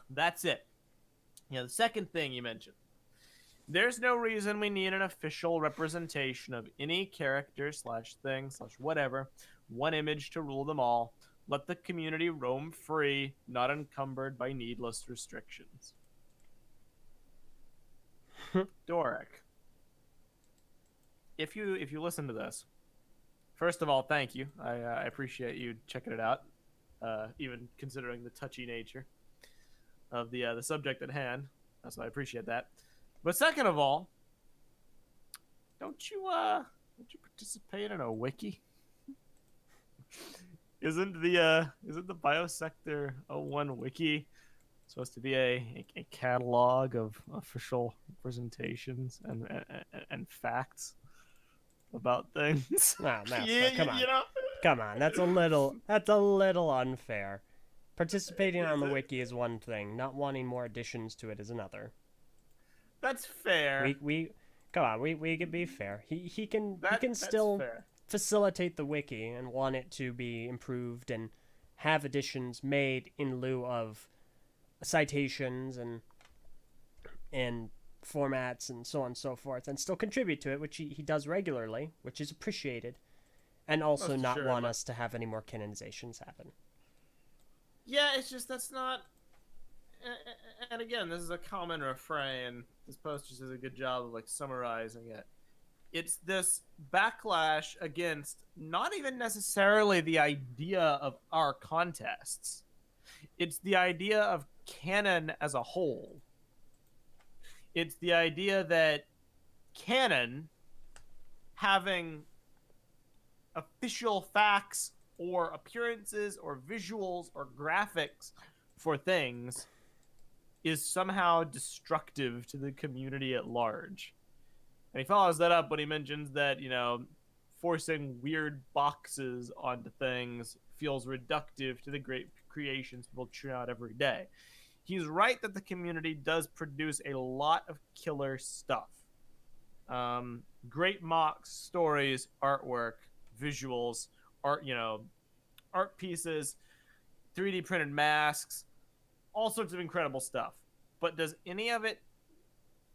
That's it. The second thing you mentioned, there's no reason we need an official representation of any character slash thing slash whatever, one image to rule them all. Let the community roam free, not encumbered by needless restrictions. Doric, if you listen to this, first of all, thank you. I appreciate you checking it out, even considering the touchy nature of the subject at hand. So I appreciate that. But second of all, don't you participate in a wiki? Isn't the Biosector 01 wiki supposed to be a catalog of official representations and facts about things? No, Yeah, come on. you know. Come on, that's a little unfair. Participating on the wiki is one thing, not wanting more additions to it is another. That's fair. We come on, we can be fair. He can That's still fair. facilitate the wiki and want it to be improved and have additions made in lieu of citations and formats and so on and so forth, and still contribute to it, which he does regularly, which is appreciated, and also Most not want assuredly. us to have any more canonizations happen. Yeah, it's just that's not. And again, this is a common refrain. This post just does a good job of like summarizing it. It's this backlash against not even necessarily the idea of our contests. It's the idea of canon as a whole. It's the idea that canon having official facts or appearances or visuals or graphics for things is somehow destructive to the community at large. And he follows that up when he mentions that, forcing weird boxes onto things feels reductive to the great creations people churn out every day. He's right that the community does produce a lot of killer stuff. Great mocks, stories, artwork, visuals, art pieces, 3D printed masks, all sorts of incredible stuff. But does any of it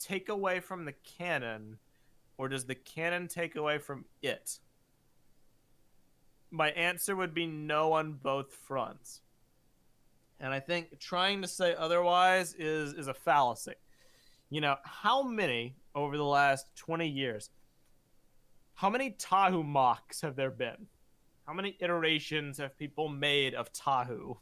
take away from the canon, or does the canon take away from it? My answer would be no on both fronts. And I think trying to say otherwise is a fallacy. How many over the last 20 years, how many Tahu mocks have there been? How many iterations have people made of Tahu?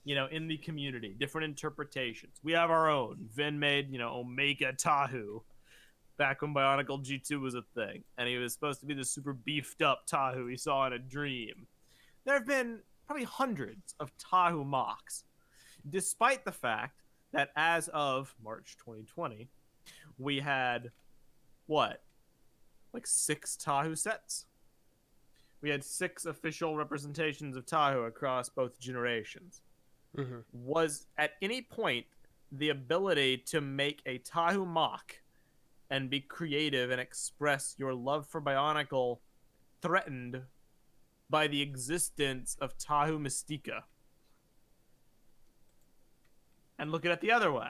In the community, different interpretations. We have our own. Vin made, Omega Tahu back when BIONICLE G2 was a thing, and he was supposed to be the super beefed up Tahu he saw in a dream. There have been probably hundreds of Tahu mocks, despite the fact that as of March 2020, we had what? Like 6 Tahu sets? We had 6 official representations of Tahu across both generations. Mm-hmm. Was at any point the ability to make a Tahu mock and be creative and express your love for Bionicle threatened by the existence of Tahu Mystica? And look at it the other way.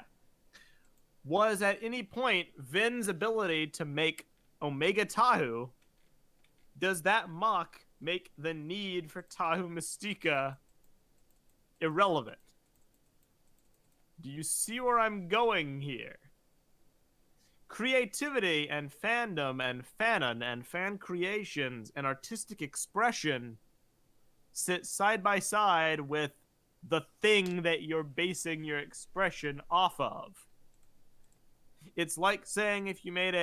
Was at any point Vin's ability to make Omega Tahu, does that mock make the need for Tahu Mystica irrelevant? Do you see where I'm going here? Creativity and fandom and fanon and fan creations and artistic expression sit side by side with the thing that you're basing your expression off of. It's like saying if you made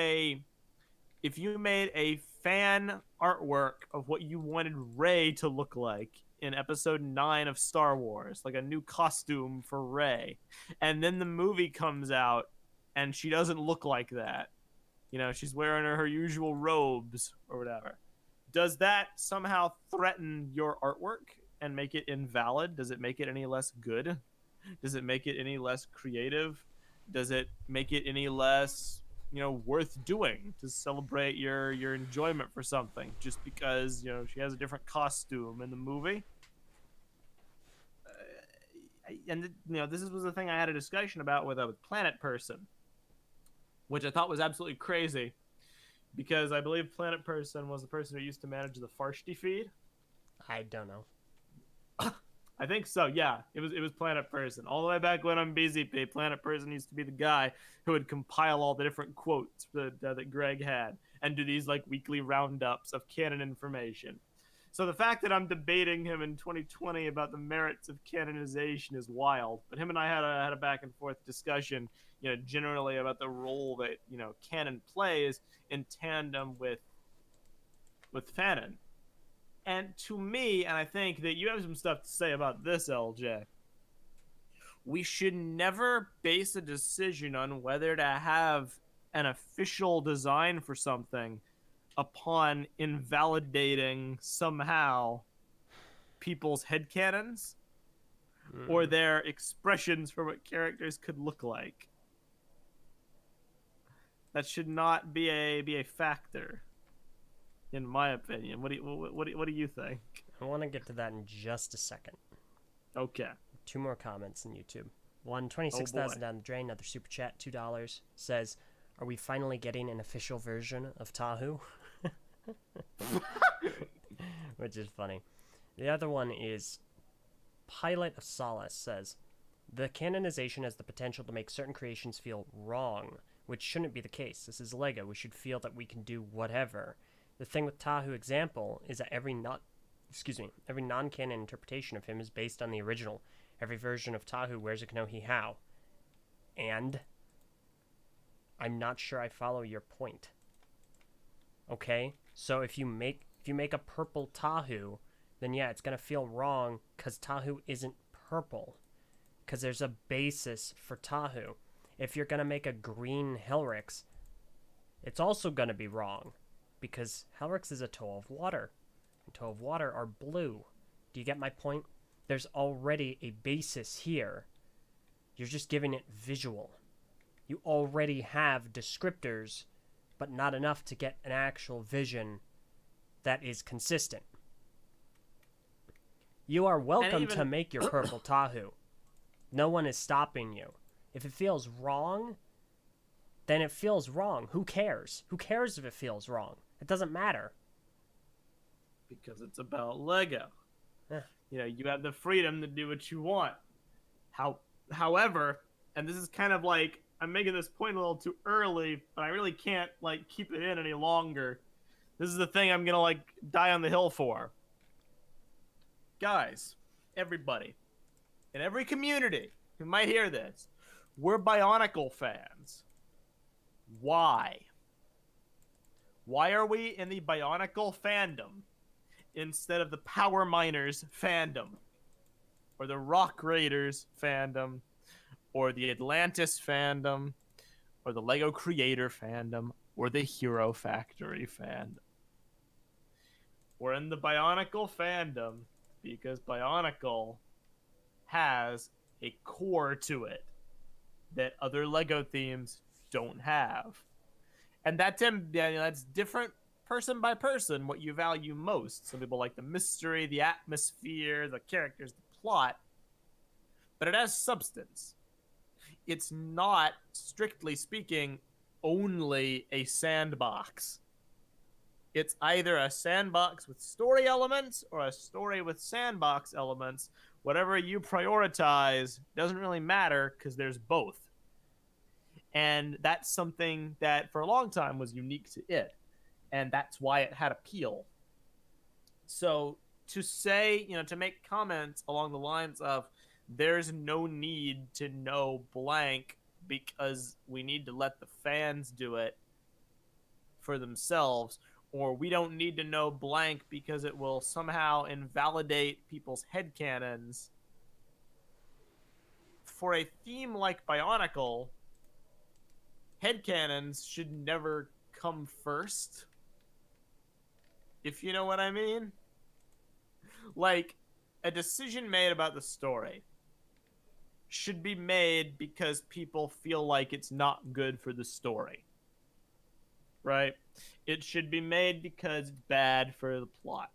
a fan artwork of what you wanted Rey to look like in episode 9 of Star Wars, like a new costume for Rey, and then the movie comes out and she doesn't look like that. You know, she's wearing her usual robes or whatever. Does that somehow threaten your artwork and make it invalid? Does it make it any less good? Does it make it any less creative? Does it make it any less, worth doing to celebrate your enjoyment for something just because, she has a different costume in the movie? And this was the thing I had a discussion about with Planet Person, which I thought was absolutely crazy because I believe Planet Person was the person who used to manage the Farshti feed. I don't know. I think so. Yeah, it was Planet Person. All the way back when on BZP, Planet Person used to be the guy who would compile all the different quotes that Greg had and do these like weekly roundups of canon information. So the fact that I'm debating him in 2020 about the merits of canonization is wild. But him and I had a back and forth discussion, generally about the role that canon plays in tandem with fanon. And to me, and I think that you have some stuff to say about this, LJ, we should never base a decision on whether to have an official design for something upon invalidating somehow people's headcanons or their expressions for what characters could look like. That should not be a factor, in my opinion. What do you think? I want to get to that in just a second. Okay. 2 more comments on YouTube. One, 26,000 down the drain, another super chat, $2, says, "Are we finally getting an official version of Tahu?" Which is funny. The other one is Pilot of Solace says, "The canonization has the potential to make certain creations feel wrong, which shouldn't be the case. This is Lego. We should feel that we can do whatever. The thing with Tahu example is that every non-canon interpretation of him is based on the original. Every version of Tahu wears a Kanohi How. And I'm not sure I follow your point. Okay? So if you make a purple Tahu, then yeah, it's gonna feel wrong because Tahu isn't purple. Because there's a basis for Tahu. If you're gonna make a green Helrix, it's also gonna be wrong. Because Helrix is a toe of water. And toe of water are blue. Do you get my point? There's already a basis here. You're just giving it visual. You already have descriptors, but not enough to get an actual vision that is consistent. You are welcome to make your purple Tahu. No one is stopping you. If it feels wrong, then it feels wrong. Who cares? Who cares if it feels wrong? It doesn't matter. Because it's about Lego. Yeah. You have the freedom to do what you want. However, and this is kind of like, I'm making this point a little too early, but I really can't keep it in any longer. This is the thing I'm gonna die on the hill for. Guys, everybody, in every community who might hear this, we're Bionicle fans. Why? Why are we in the Bionicle fandom instead of the Power Miners fandom? Or the Rock Raiders fandom? Or the Atlantis fandom? Or the Lego Creator fandom? Or the Hero Factory fandom? We're in the Bionicle fandom because Bionicle has a core to it that other Lego themes don't have. And that's different person by person what you value most. Some people like the mystery, the atmosphere, the characters, the plot. But it has substance. It's not, strictly speaking, only a sandbox. It's either a sandbox with story elements or a story with sandbox elements. Whatever you prioritize doesn't really matter because there's both. And that's something that for a long time was unique to it. And that's why it had appeal. So to say, to make comments along the lines of there's no need to know blank because we need to let the fans do it for themselves, or we don't need to know blank because it will somehow invalidate people's headcanons. For a theme like Bionicle, headcanons should never come first. If you know what I mean? Like, a decision made about the story should be made because people feel like it's not good for the story. Right? It should be made because it's bad for the plot.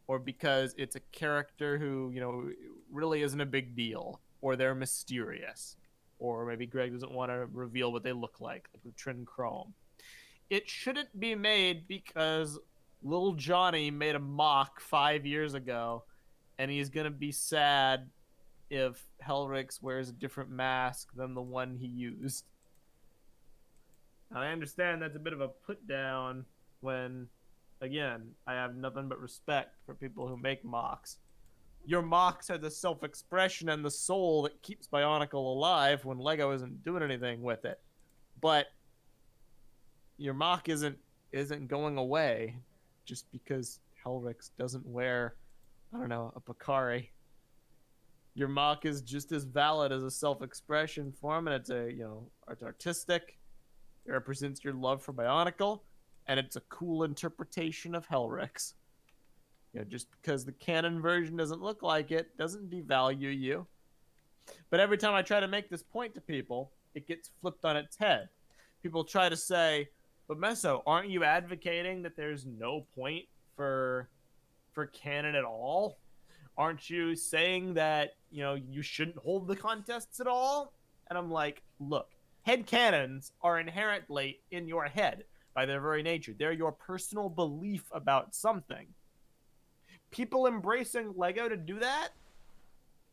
Or because it's a character who, really isn't a big deal. Or they're mysterious. Or maybe Greg doesn't want to reveal what they look like with Trin Chrome. It shouldn't be made because little Johnny made a mock 5 years ago, and he's going to be sad if Helrix wears a different mask than the one he used. I understand that's a bit of a put down when, again, I have nothing but respect for people who make mocks. Your mocks are the self-expression and the soul that keeps Bionicle alive when Lego isn't doing anything with it. But your mock isn't going away just because Helrix doesn't wear, I don't know, a Picari. Your mock is just as valid as a self-expression form, and it's it's artistic. It represents your love for Bionicle, and it's a cool interpretation of Helrix. Just because the canon version doesn't look like it doesn't devalue you. But every time I try to make this point to people, it gets flipped on its head. People try to say, but Meso, aren't you advocating that there's no point for canon at all? Aren't you saying that, you shouldn't hold the contests at all? And I'm like, look, headcanons are inherently in your head by their very nature. They're your personal belief about something. People embracing Lego to do that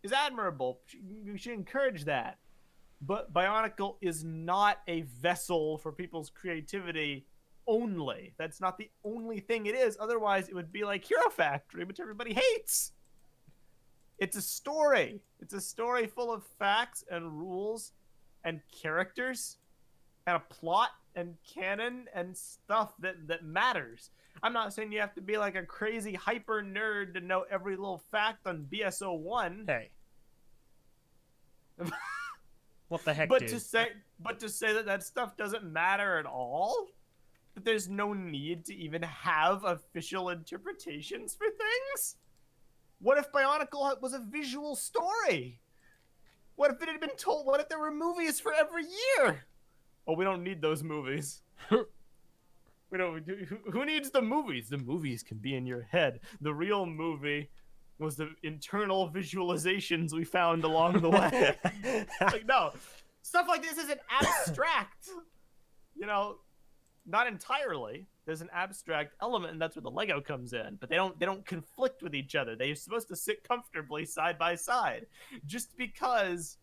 is admirable. You should encourage that. But Bionicle is not a vessel for people's creativity only. That's not the only thing it is. Otherwise, it would be like Hero Factory, which everybody hates. It's a story. It's a story full of facts and rules and characters and a plot and canon and stuff that matters. I'm not saying you have to be like a crazy hyper nerd to know every little fact on BS01. Hey. What the heck, but dude? to say that stuff doesn't matter at all, that there's no need to even have official interpretations for things. What if Bionicle was a visual story? What if it had been told? What if there were movies for every year? Oh, we don't need those movies. We don't. Who needs the movies? The movies can be in your head. The real movie was the internal visualizations we found along the way. Like, no, stuff like this isn't abstract. Not entirely. There's an abstract element, and that's where the Lego comes in. But they don't conflict with each other. They're supposed to sit comfortably side by side. Just because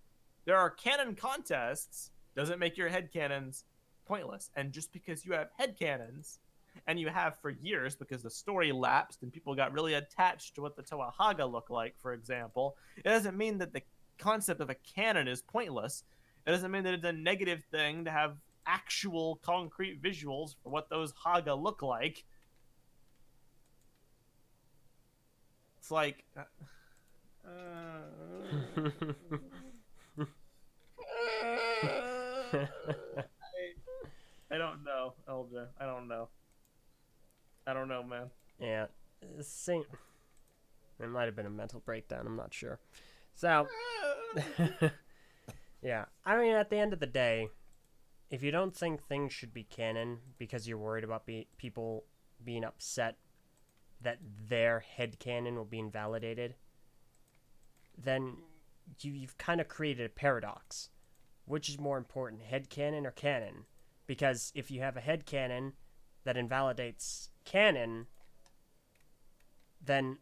there are canon contests doesn't make your headcanons pointless. And just because you have headcanons, and you have for years because the story lapsed and people got really attached to what the Toa Haga look like, for example, it doesn't mean that the concept of a canon is pointless. It doesn't mean that it's a negative thing to have actual concrete visuals for what those Haga look like. It's like I don't know, Eljay. I don't know, man. Yeah, it might have been a mental breakdown. I'm not sure. So, yeah. I mean, at the end of the day, if you don't think things should be canon because you're worried about people being upset that their headcanon will be invalidated, then you've kind of created a paradox. Which is more important, headcanon or canon? Because if you have a headcanon that invalidates canon, then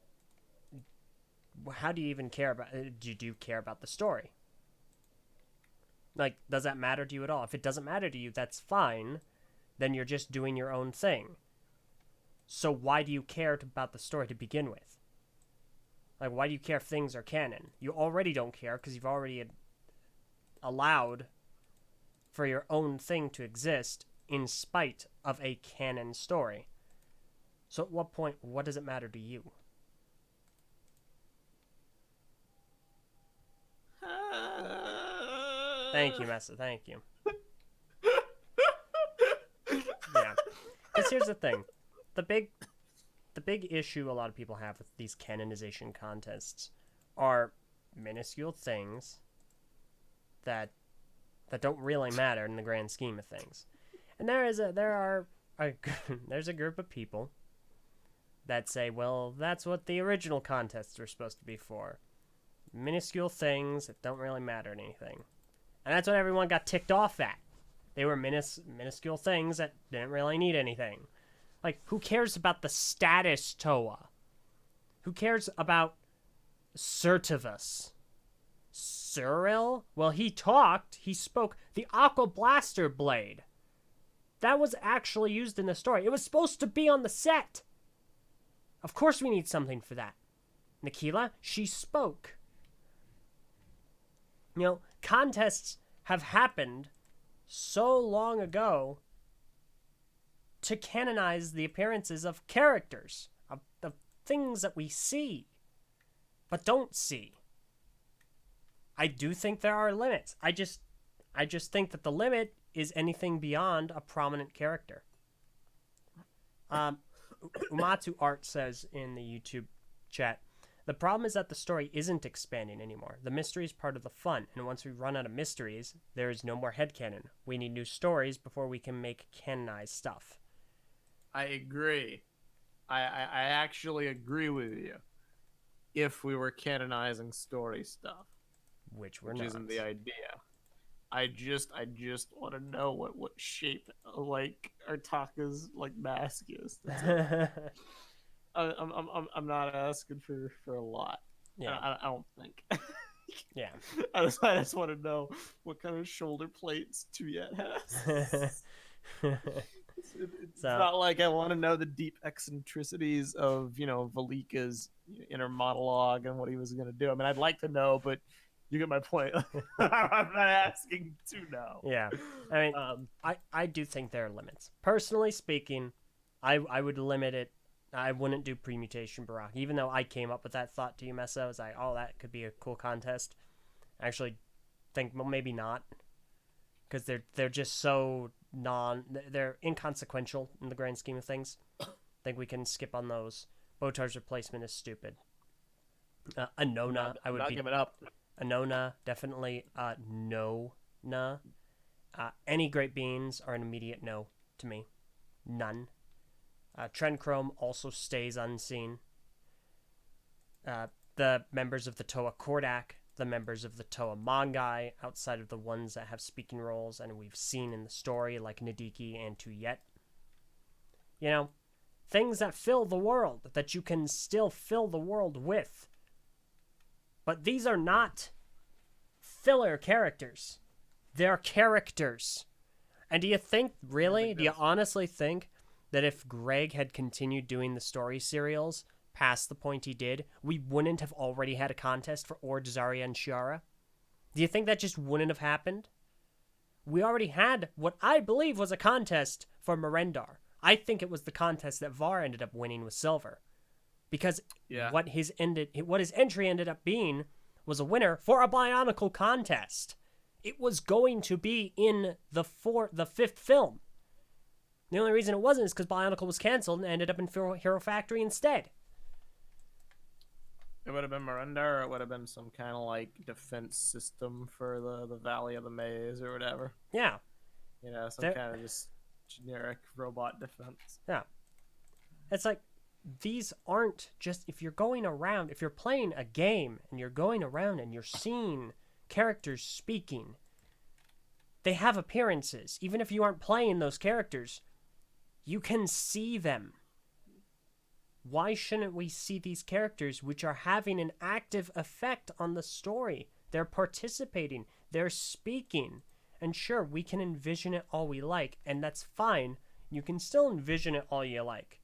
how do you even care about do you care about the story? Like, does that matter to you at all? If it doesn't matter to you, that's fine. Then you're just doing your own thing. So why do you care about the story to begin with? Like, why do you care if things are canon? You already don't care because you've already allowed for your own thing to exist in spite of a canon story. So at what point, what does it matter to you? Thank you, Mesa. Thank you. Yeah. Because here's the thing. The big issue a lot of people have with these canonization contests are minuscule things that don't really matter in the grand scheme of things. And there's a group of people that say, well, that's what the original contests were supposed to be for. Minuscule things that don't really matter in anything. And that's what everyone got ticked off at. They were minuscule things that didn't really need anything. Like, who cares about the status Toa? Who cares about Certivus? Cyril? Well, he talked. He spoke. The Aqua Blaster Blade. That was actually used in the story. It was supposed to be on the set. Of course we need something for that. Nikila, she spoke. You know, contests have happened so long ago to canonize the appearances of characters, of things that we see, but don't see. I do think there are limits. I just think that the limit is anything beyond a prominent character. Umatsu Art says in the YouTube chat, the problem is that the story isn't expanding anymore. The mystery is part of the fun, and once we run out of mysteries, there is no more headcanon. We need new stories before we can make canonized stuff. I agree. I actually agree with you. If we were canonizing story stuff, which not. Isn't the idea. I just want to know what shape like Artaka's like mask is. I'm not asking for a lot. Yeah, I don't think. Yeah, I just want to know what kind of shoulder plates Tuyet has. It's not like I want to know the deep eccentricities of Velika's inner monologue and what he was going to do. I mean, I'd like to know, but you get my point. I'm not asking to know. Yeah, I mean, I do think there are limits. Personally speaking, I would limit it. I wouldn't do Premutation Barak, even though I came up with that thought to you, Mesa. I was like, oh, that could be a cool contest. I actually think, well, maybe not, because they're just so they're inconsequential in the grand scheme of things. I think we can skip on those. Botar's replacement is stupid. Anona, I would not be giving up. Anona, definitely no. Any Great Beans are an immediate no to me. None. Trenchrome also stays unseen. The members of the Toa Kordak, the members of the Toa Mangai, outside of the ones that have speaking roles and we've seen in the story, like Nadiki and Tuyet. You know, things that fill the world, that you can still fill the world with. But these are not filler characters. They're characters. And do you think, really, do you honestly think that if Greg had continued doing the story serials past the point he did, we wouldn't have already had a contest for Ord, Zarya, and Shiara? Do you think that just wouldn't have happened? We already had what I believe was a contest for Merendar. I think it was the contest that Var ended up winning with silver. Because what his entry ended up being was a winner for a Bionicle contest. It was going to be in the fifth film. The only reason it wasn't is because Bionicle was canceled and ended up in Hero Factory instead. It would have been Merendar, or it would have been some kind of like defense system for the Valley of the Maze or whatever. Yeah. Some kind of just generic robot defense. Yeah. It's like, these aren't just, if you're playing a game and you're going around and you're seeing characters speaking, they have appearances. Even if you aren't playing those characters, you can see them. Why shouldn't we see these characters which are having an active effect on the story? They're participating, they're speaking. And sure, we can envision it all we like, and that's fine. You can still envision it all you like.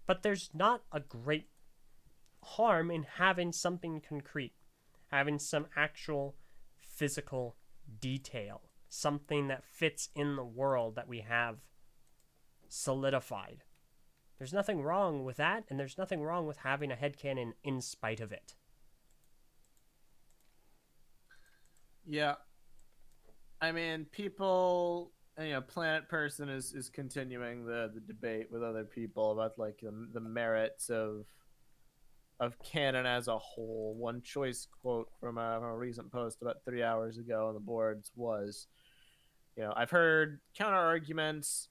But there's not a great harm in having something concrete, having some actual physical detail, something that fits in the world that we have solidified. There's nothing wrong with that, and there's nothing wrong with having a headcanon in spite of it. Yeah, I mean, people, Planet Person is continuing the debate with other people about like the merits of canon as a whole. One choice quote from a recent post about 3 hours ago on the boards was, I've heard counter arguments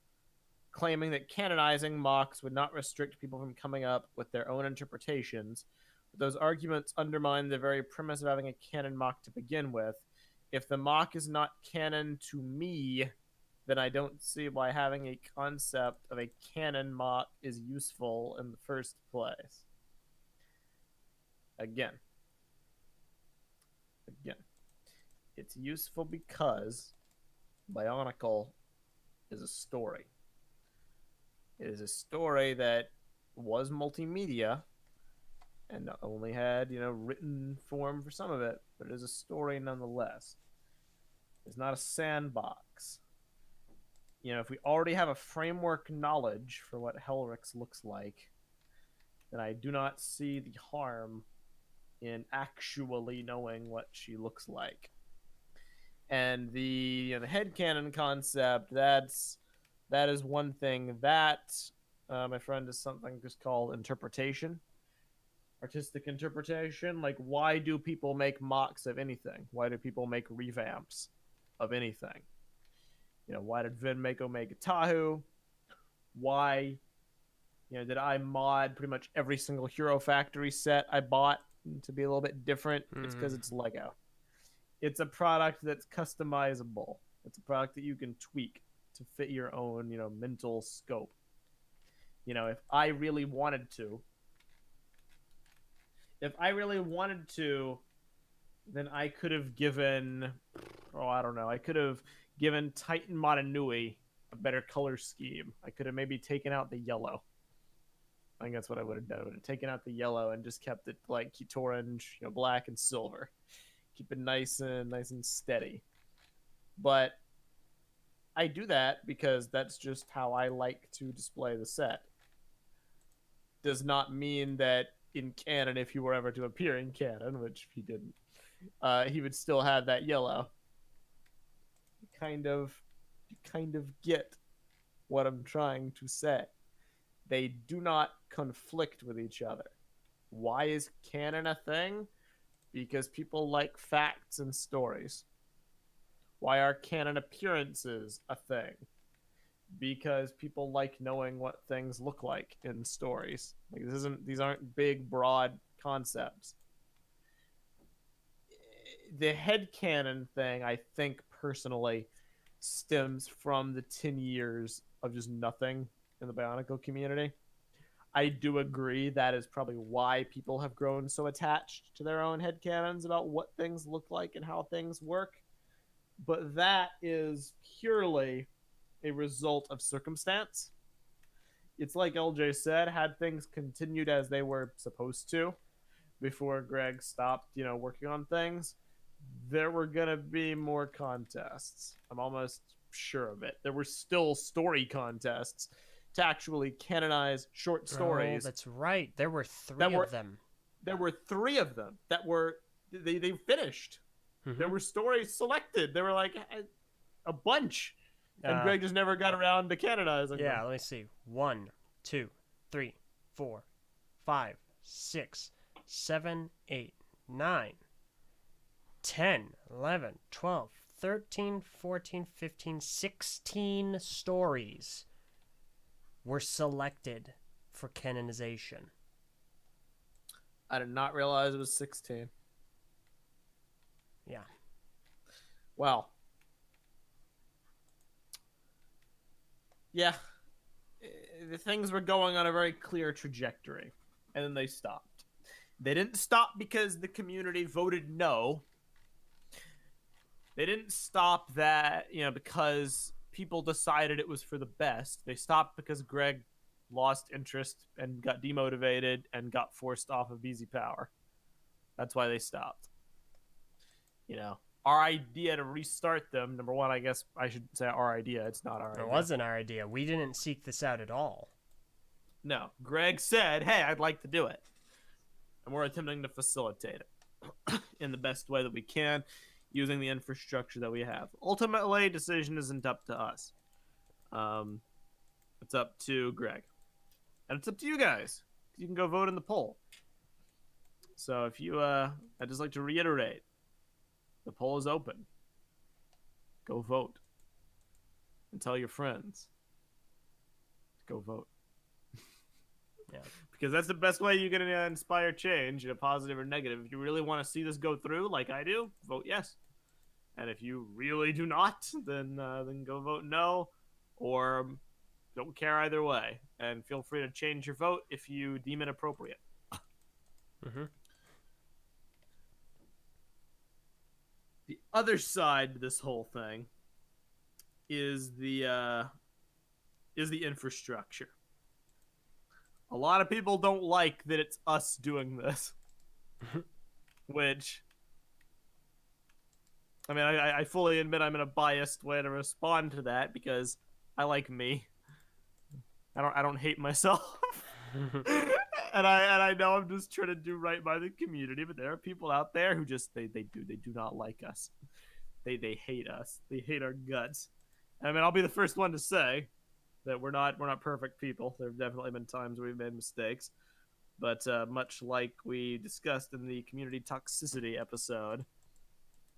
claiming that canonizing mocks would not restrict people from coming up with their own interpretations. But those arguments undermine the very premise of having a canon mock to begin with. If the mock is not canon to me, then I don't see why having a concept of a canon mock is useful in the first place. Again, it's useful because Bionicle is a story. It is a story that was multimedia and only had, written form for some of it, but it is a story nonetheless. It's not a sandbox. If we already have a framework knowledge for what Helrix looks like, then I do not see the harm in actually knowing what she looks like. And the headcanon concept, that is one thing that, my friend, is something just called interpretation, artistic interpretation. Like, why do people make mocks of anything? Why do people make revamps of anything? Why did Vin make Omega Tahu? Why, did I mod pretty much every single Hero Factory set I bought to be a little bit different? It's because it's Lego. It's a product that's customizable. It's a product that you can tweak to fit your own, mental scope. If I really wanted to, then I could have given, I could have given Titan Motonui a better color scheme. I could have maybe taken out the yellow. I think that's what I would have done. I would have taken out the yellow and just kept it like orange, black and silver. Keep it nice and steady. But I do that because that's just how I like to display the set. Does not mean that in canon, if he were ever to appear in canon, which he didn't, he would still have that yellow. You kind of get what I'm trying to say. They do not conflict with each other. Why is canon a thing? Because people like facts and stories. Why are canon appearances a thing? Because people like knowing what things look like in stories. Like, these aren't big, broad concepts. The headcanon thing, I think personally, stems from the 10 years of just nothing in the Bionicle community. I do agree that is probably why people have grown so attached to their own headcanons about what things look like and how things work. But that is purely a result of circumstance. It's like LJ said, had things continued as they were supposed to before Greg stopped, working on things, there were going to be more contests. I'm almost sure of it. There were still story contests to actually canonize short stories. Oh, that's right. There were three of them. There were 3 of them that were they finished. Mm-hmm. There were stories selected. There were like a bunch, and Greg just never got around to canonizing them. Let me see. 1, 2, 3, 4, 5, 6, 7, 8, 9, 10, 11, 12, 13, 14, 15, 16 stories were selected for canonization. I did not realize it was 16. Yeah. Well. Yeah. The things were going on a very clear trajectory, and then they stopped. They didn't stop because the community voted no. They didn't stop that, because people decided it was for the best. They stopped because Greg, lost interest and got demotivated and got forced off of BZ Power. That's why they stopped. Our idea to restart them, number one, I guess I should say our idea. It's not our idea. It wasn't our idea. We didn't seek this out at all. No. Greg said, hey, I'd like to do it. And we're attempting to facilitate it in the best way that we can using the infrastructure that we have. Ultimately, decision isn't up to us. It's up to Greg. And it's up to you guys. You can go vote in the poll. So if you, I'd just like to reiterate, the poll is open. Go vote. And tell your friends to go vote. Yeah. Because that's the best way you're going to inspire change, positive or negative. If you really want to see this go through, like I do, vote yes. And if you really do not, then go vote no, or don't care either way. And feel free to change your vote if you deem it appropriate. Mm-hmm. The other side to this whole thing is the infrastructure. A lot of people don't like that it's us doing this, which, I mean, I fully admit I'm in a biased way to respond to that because I like me. I don't hate myself. and I know I'm just trying to do right by the community, but there are people out there who just they do not like us. They hate us. They hate our guts. I mean, I'll be the first one to say that we're not perfect people. There have definitely been times where we've made mistakes, but much like we discussed in the community toxicity episode,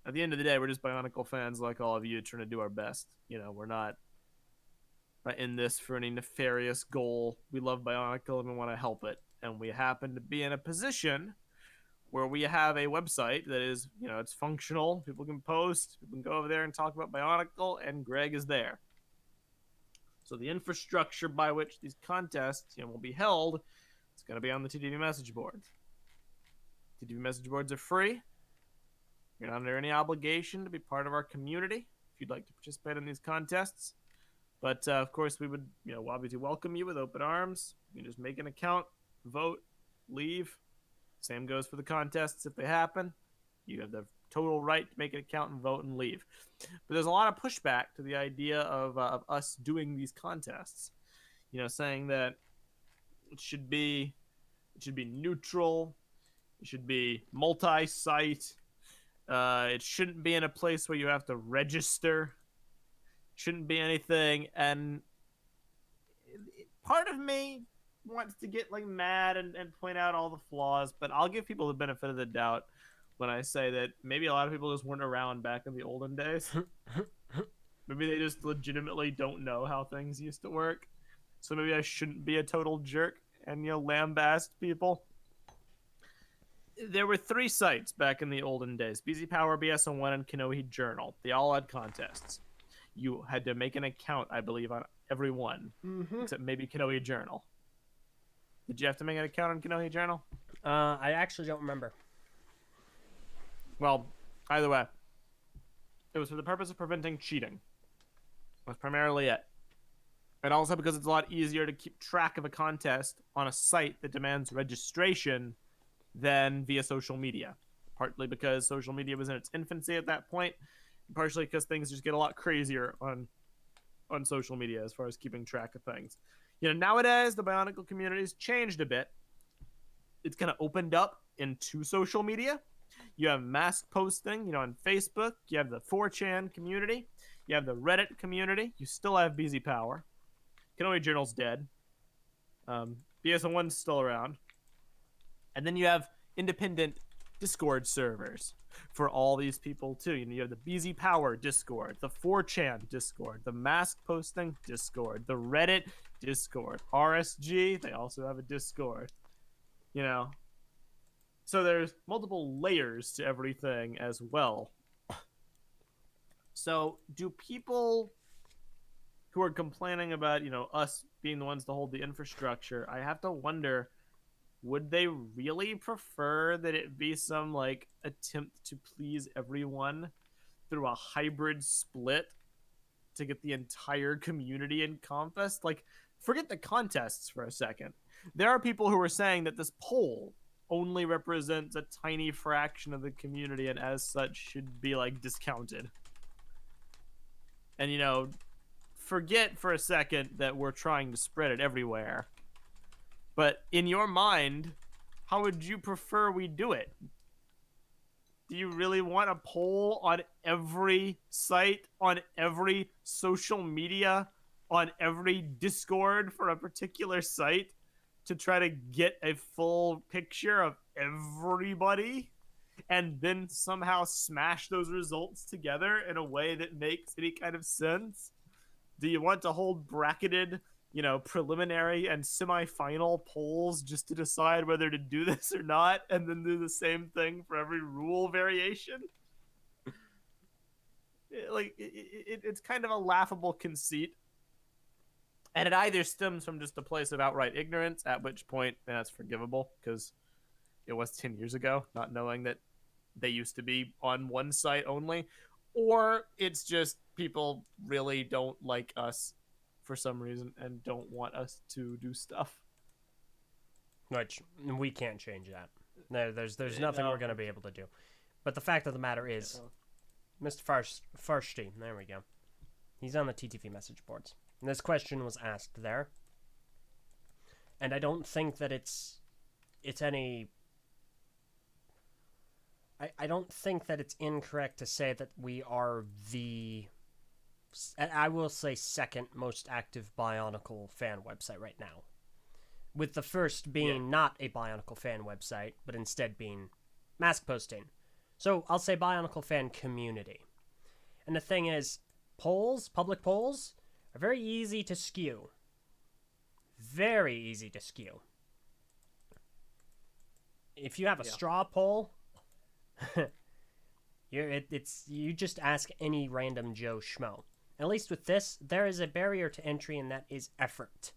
at the end of the day, we're just Bionicle fans like all of you, trying to do our best. We're not in this for any nefarious goal. We love Bionicle and we want to help it, and we happen to be in a position where we have a website that is, it's functional. People can post, people can go over there and talk about Bionicle, and Greg is there. So the infrastructure by which these contests will be held, it's going to be on the TTV message boards. TTV message boards are free. You're not under any obligation to be part of our community if you'd like to participate in these contests. But of course, we would obviously welcome you with open arms. You can just make an account, vote, leave. Same goes for the contests if they happen. You have the total right to make an account and vote and leave. But there's a lot of pushback to the idea of us doing these contests. Saying that it should be neutral. It should be multi-site. It shouldn't be in a place where you have to register. Shouldn't be anything. And part of me wants to get mad and point out all the flaws, but I'll give people the benefit of the doubt when I say that maybe a lot of people just weren't around back in the olden days. Maybe they just legitimately don't know how things used to work. So maybe I shouldn't be a total jerk and lambast people. There were 3 sites back in the olden days: BZ Power, BS01, and Kanohi Journal. They all had contests. You had to make an account, I believe, on every one, except maybe Kanohi Journal. Did you have to make an account on Kanohi Journal? I actually don't remember. Well, either way, it was for the purpose of preventing cheating. That's primarily it. And also because it's a lot easier to keep track of a contest on a site that demands registration than via social media. Partly because social media was in its infancy at that point, and partially because things just get a lot crazier on social media as far as keeping track of things. Nowadays, the Bionicle community has changed a bit. It's kind of opened up into social media. You have mass posting, on Facebook. You have the 4chan community. You have the Reddit community. You still have BZ Power. Kanohi Journal's dead. BS1's still around. And then you have independent Discord servers for all these people, too. You have the BZ Power Discord, the 4chan Discord, the mask posting Discord, the Reddit Discord, RSG, they also have a Discord. So there's multiple layers to everything as well. So do people who are complaining about, us being the ones to hold the infrastructure, I have to wonder, would they really prefer that it be some attempt to please everyone through a hybrid split to get the entire community encompassed? forget the contests for a second. There are people who are saying that this poll only represents a tiny fraction of the community and as such should be like discounted. And forget for a second that we're trying to spread it everywhere. But in your mind, how would you prefer we do it? Do you really want a poll on every site, on every social media, on every Discord for a particular site to try to get a full picture of everybody and then somehow smash those results together in a way that makes any kind of sense? Do you want to hold bracketed, preliminary and semi-final polls just to decide whether to do this or not, and then do the same thing for every rule variation? It's kind of a laughable conceit. And it either stems from just a place of outright ignorance, at which point that's forgivable, because it was 10 years ago, not knowing that they used to be on one site only, or it's just people really don't like us for some reason and don't want us to do stuff. Which we can't change that. There's nothing we're going to be able to do. But the fact of the matter is, Mr. Farshti, there we go. He's on the TTV message boards. And this question was asked there. And I don't think that it's any... I don't think that it's incorrect to say that we are the... I will say second most active Bionicle fan website right now. With the first being not a Bionicle fan website, but instead being mask posting. So I'll say Bionicle fan community. And the thing is, public polls, are very easy to skew. Very easy to skew. If you have a straw poll, you just ask any random Joe Schmo. At least with this, there is a barrier to entry, and that is effort.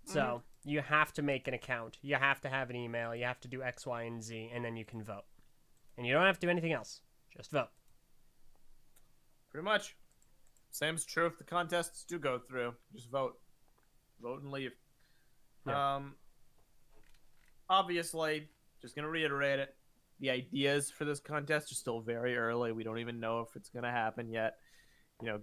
So, you have to make an account. You have to have an email. You have to do X, Y, and Z, and then you can vote. And you don't have to do anything else. Just vote. Pretty much. Same's true if the contests do go through. Just vote. Vote and leave. Yeah. Obviously, just going to reiterate it. The ideas for this contest are still very early. We don't even know if it's going to happen yet.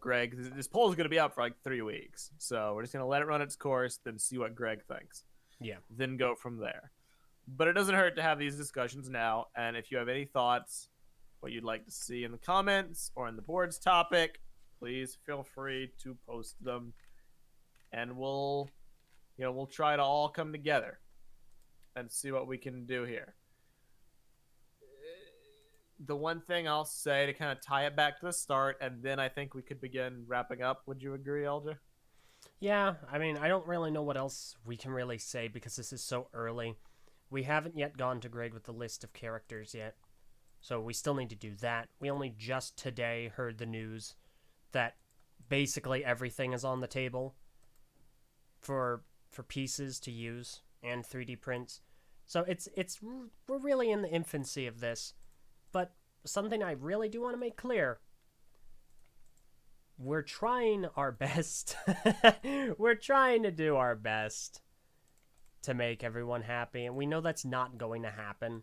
Greg, this poll is going to be out for like 3 weeks. So we're just going to let it run its course, then see what Greg thinks. Yeah. Then go from there. But it doesn't hurt to have these discussions now. And if you have any thoughts, what you'd like to see in the comments or in the board's topic, please feel free to post them. And we'll try to all come together and see what we can do here. The one thing I'll say to kind of tie it back to the start, and then I think we could begin wrapping up. Would you agree, Eljay? Yeah, I mean, I don't really know what else we can really say because this is so early. We haven't yet gone to Greg with the list of characters yet, so we still need to do that. We only just today heard the news that basically everything is on the table for pieces to use and 3D prints. So we're really in the infancy of this. But something I really do want to make clear, we're trying our best. We're trying to do our best to make everyone happy, and we know that's not going to happen.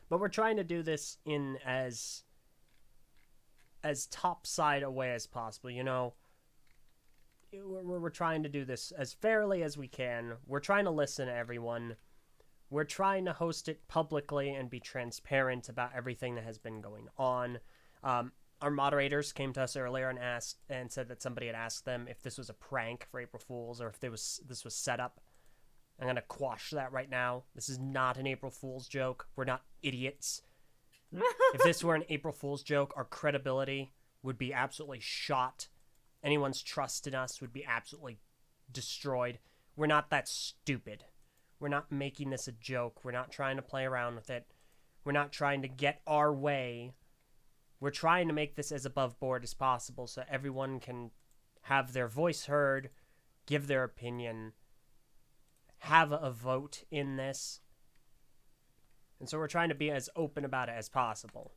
But we're trying to do this in as topside a way as possible, We're trying to do this as fairly as we can. We're trying to listen to everyone. We're trying to host it publicly and be transparent about everything that has been going on. Our moderators came to us earlier and said that somebody had asked them if this was a prank for April Fools or if this was set up. I'm going to quash that right now. This is not an April Fool's joke. We're not idiots. If this were an April Fool's joke, our credibility would be absolutely shot. Anyone's trust in us would be absolutely destroyed. We're not that stupid. We're not making this a joke. We're not trying to play around with it. We're not trying to get our way. We're trying to make this as above board as possible so everyone can have their voice heard, give their opinion, have a vote in this. And so we're trying to be as open about it as possible.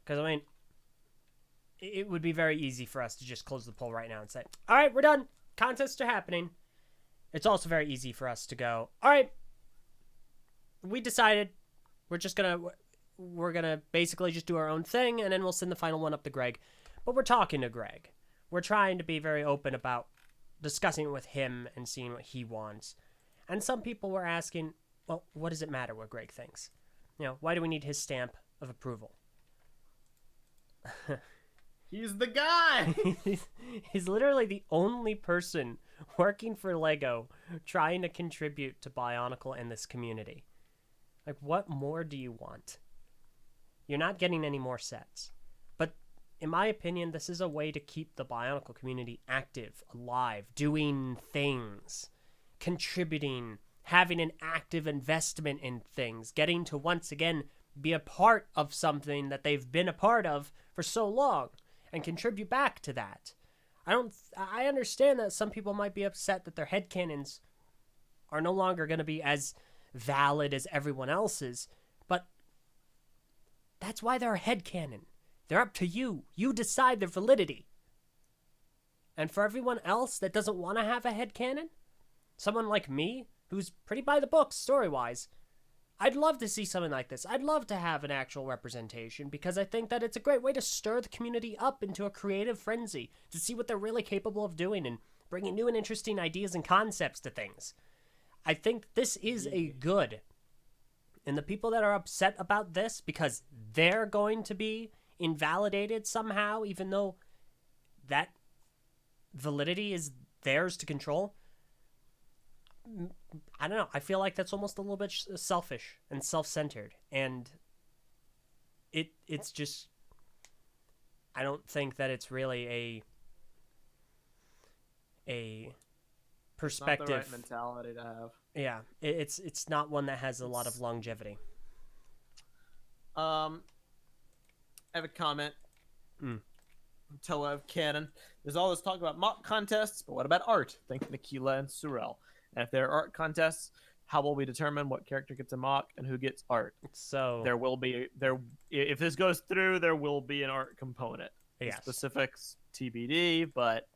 Because, it would be very easy for us to just close the poll right now and say, all right, we're done. contests are happening, it's also very easy for us to go, all right, we decided we're gonna basically just do our own thing, and then we'll send the final one up to Greg. But we're talking to Greg. We're trying to be very open about discussing it with him and seeing what he wants. And some people were asking, well, what does it matter what Greg thinks? Why do we need his stamp of approval? He's the guy. He's literally the only person working for Lego trying to contribute to Bionicle and this community. Like, what more do you want? You're not getting any more sets. But in my opinion, this is a way to keep the Bionicle community active, alive, doing things, contributing, having an active investment in things, getting to once again be a part of something that they've been a part of for so long and contribute back to that. I understand that some people might be upset that their headcanons are no longer going to be as valid as everyone else's, but that's why they're a headcanon. They're up to you. You decide their validity. And for everyone else that doesn't want to have a headcanon, someone like me, who's pretty by the book story-wise, I'd love to see something like this. I'd love to have an actual representation because I think that it's a great way to stir the community up into a creative frenzy to see what they're really capable of doing and bringing new and interesting ideas and concepts to things. I think this is a good. And the people that are upset about this because they're going to be invalidated somehow, even though that validity is theirs to control, I don't know. I feel like that's almost a little bit selfish and self-centered. And it's just, I don't think that it's really a perspective. Not the right mentality to have. Yeah, it's not one that has a lot of longevity. I have a comment. Telev Canon. There's all this talk about mock contests, but what about art? Think Nikila and Surel. And if there are art contests, how will we determine what character gets a mock and who gets art? So there will be if this goes through, there will be an art component. Yes. Specifics TBD, but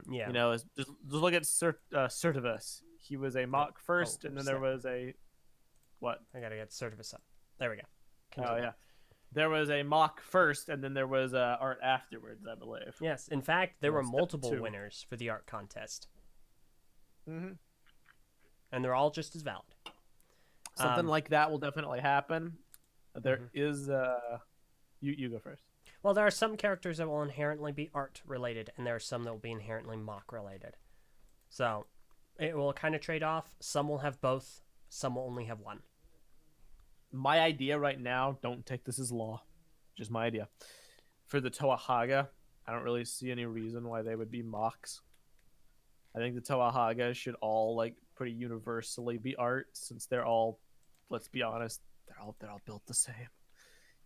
yeah, just look at Certivus. He was a mock first, and then there was a what? I gotta get Certivus up. There we go. Continue. Oh yeah, there was a mock first, and then there was art afterwards, I believe. Yes, in fact, there were multiple winners for the art contest. Mm-hmm. And they're all just as valid. Something like that will definitely happen. There is you go first. Well, there are some characters that will inherently be art related, and there are some that will be inherently mock related. So it will kind of trade off. Some will have both. Some will only have one. My idea right now, don't take this as law, just my idea. For the Toahaga, I don't really see any reason why they would be mocks. I think the Toahaga should all pretty universally be art, since they're all, let's be honest, they're all built the same,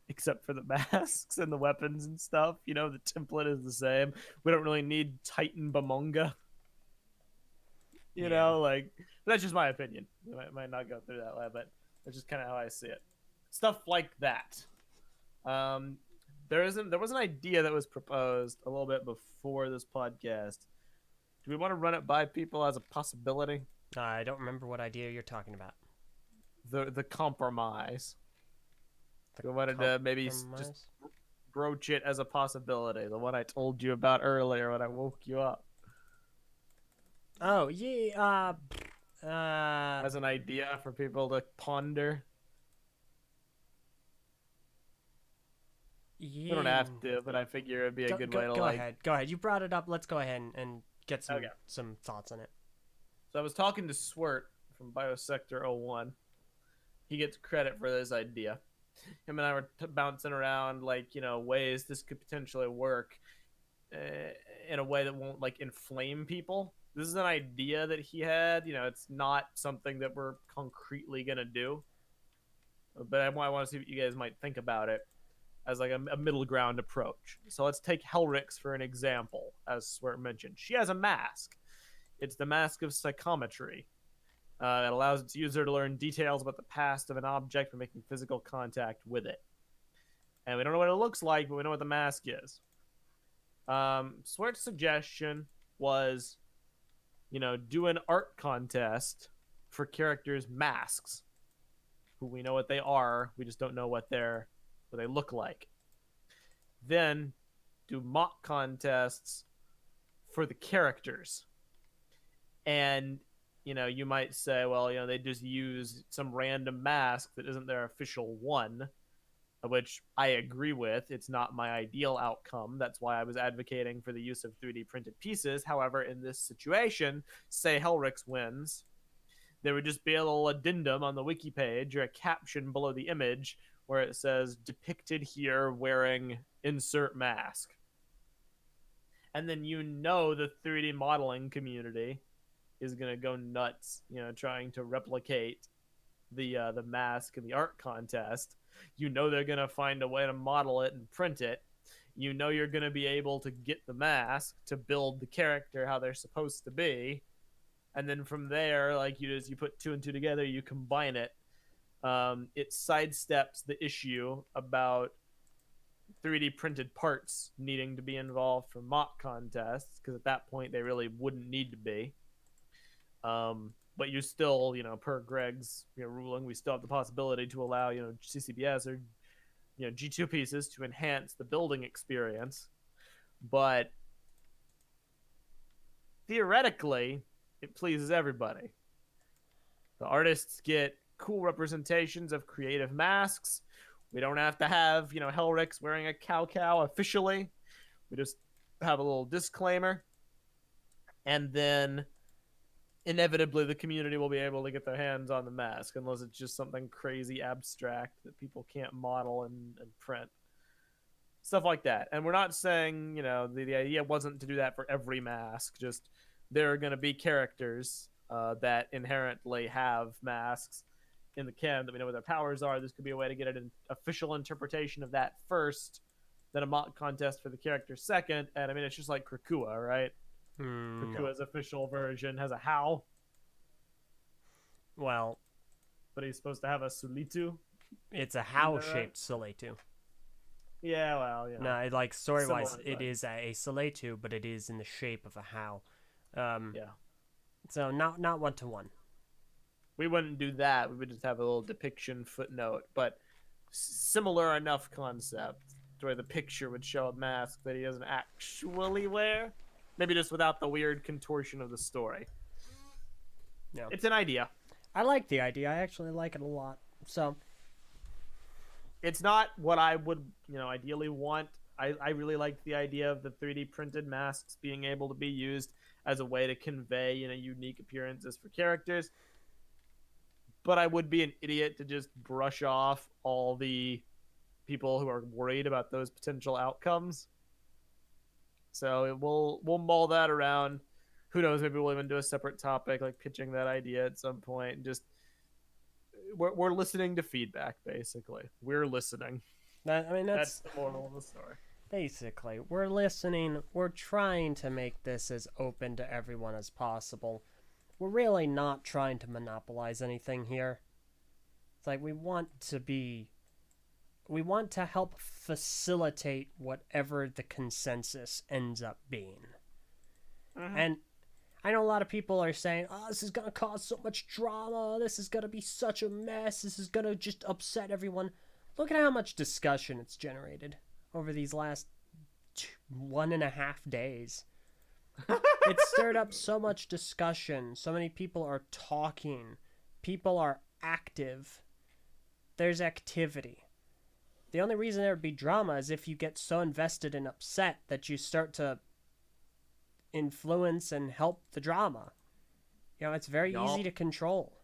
except for the masks and the weapons and stuff. The template is the same. We don't really need Titan Bamonga. But that's just my opinion. It might not go through that way, but that's just kind of how I see it. Stuff like that. There was an idea that was proposed a little bit before this podcast. Do we want to run it by people as a possibility? I don't remember what idea you're talking about. The compromise. We wanted to maybe just broach it as a possibility. The one I told you about earlier when I woke you up. Oh, yeah. As an idea for people to ponder. Yeah. We don't have to, but I figure it'd be a good way to Go ahead. You brought it up. Let's go ahead and get some thoughts on it. So I was talking to Swert from Biosector 01. He gets credit for this idea. Him and I were bouncing around ways this could potentially work in a way that won't inflame people. This is an idea that he had. It's not something that we're concretely gonna do, but I want to see what you guys might think about it as a middle ground approach. So let's take Helrix for an example. As Swert mentioned, she has a mask. It's the mask of psychometry. It allows its user to learn details about the past of an object by making physical contact with it. And we don't know what it looks like, but we know what the mask is. Swert's suggestion was do an art contest for characters' masks, who we know what they are, we just don't know what they look like. Then do mock contests for the characters. And you might say, well, they just use some random mask that isn't their official one, which I agree with. It's not my ideal outcome. That's why I was advocating for the use of 3D printed pieces. However, in this situation, say Helrix wins, there would just be a little addendum on the wiki page or a caption below the image where it says depicted here wearing insert mask. And then the 3D modeling community is going to go nuts, trying to replicate the mask in the art contest. They're going to find a way to model it and print it. You're going to be able to get the mask to build the character how they're supposed to be. And then from there, like you put two and two together, you combine it. It sidesteps the issue about 3D printed parts needing to be involved for mock contests, because at that point they really wouldn't need to be. But you still, per Greg's ruling, we still have the possibility to allow CCBS or G2 pieces to enhance the building experience. But theoretically, it pleases everybody. The artists get cool representations of creative masks. We don't have to have, Helrix wearing a cow officially. We just have a little disclaimer. And then inevitably the community will be able to get their hands on the mask, unless it's just something crazy abstract that people can't model and print. Stuff like that. And we're not saying, the idea wasn't to do that for every mask. Just there are going to be characters that inherently have masks in the canon that we know what their powers are. This could be a way to get an official interpretation of that first, then a mock contest for the character second. And I mean, it's just like Krakua, right? Krakua's official version has a How. Well, but he's supposed to have a Sulitu. It's a How-shaped Sulitu. Yeah, well, No, like story-wise, it is a Sulitu, but it is in the shape of a How. Yeah. So not one-to-one. We wouldn't do that. We would just have a little depiction footnote, but similar enough concept to where the picture would show a mask that he doesn't actually wear. Maybe just without the weird contortion of the story. Yeah. It's an idea. I like the idea. I actually like it a lot. So it's not what I would, ideally want. I really liked the idea of the 3D printed masks being able to be used as a way to convey, unique appearances for characters. But I would be an idiot to just brush off all the people who are worried about those potential outcomes. So we'll mull that around. Who knows? Maybe we'll even do a separate topic, like pitching that idea at some point. And just we're listening to feedback, basically. We're listening. That's the moral of the story. Basically, we're listening. We're trying to make this as open to everyone as possible. We're really not trying to monopolize anything here. It's like we want to help facilitate whatever the consensus ends up being. Mm-hmm. And I know a lot of people are saying, oh, this is going to cause so much drama. This is going to be such a mess. This is going to just upset everyone. Look at how much discussion it's generated over these last 1.5 days. It stirred up so much discussion. So many people are talking. People are active. There's activity. The only reason there would be drama is if you get so invested and upset that you start to influence and help the drama. It's very easy to control.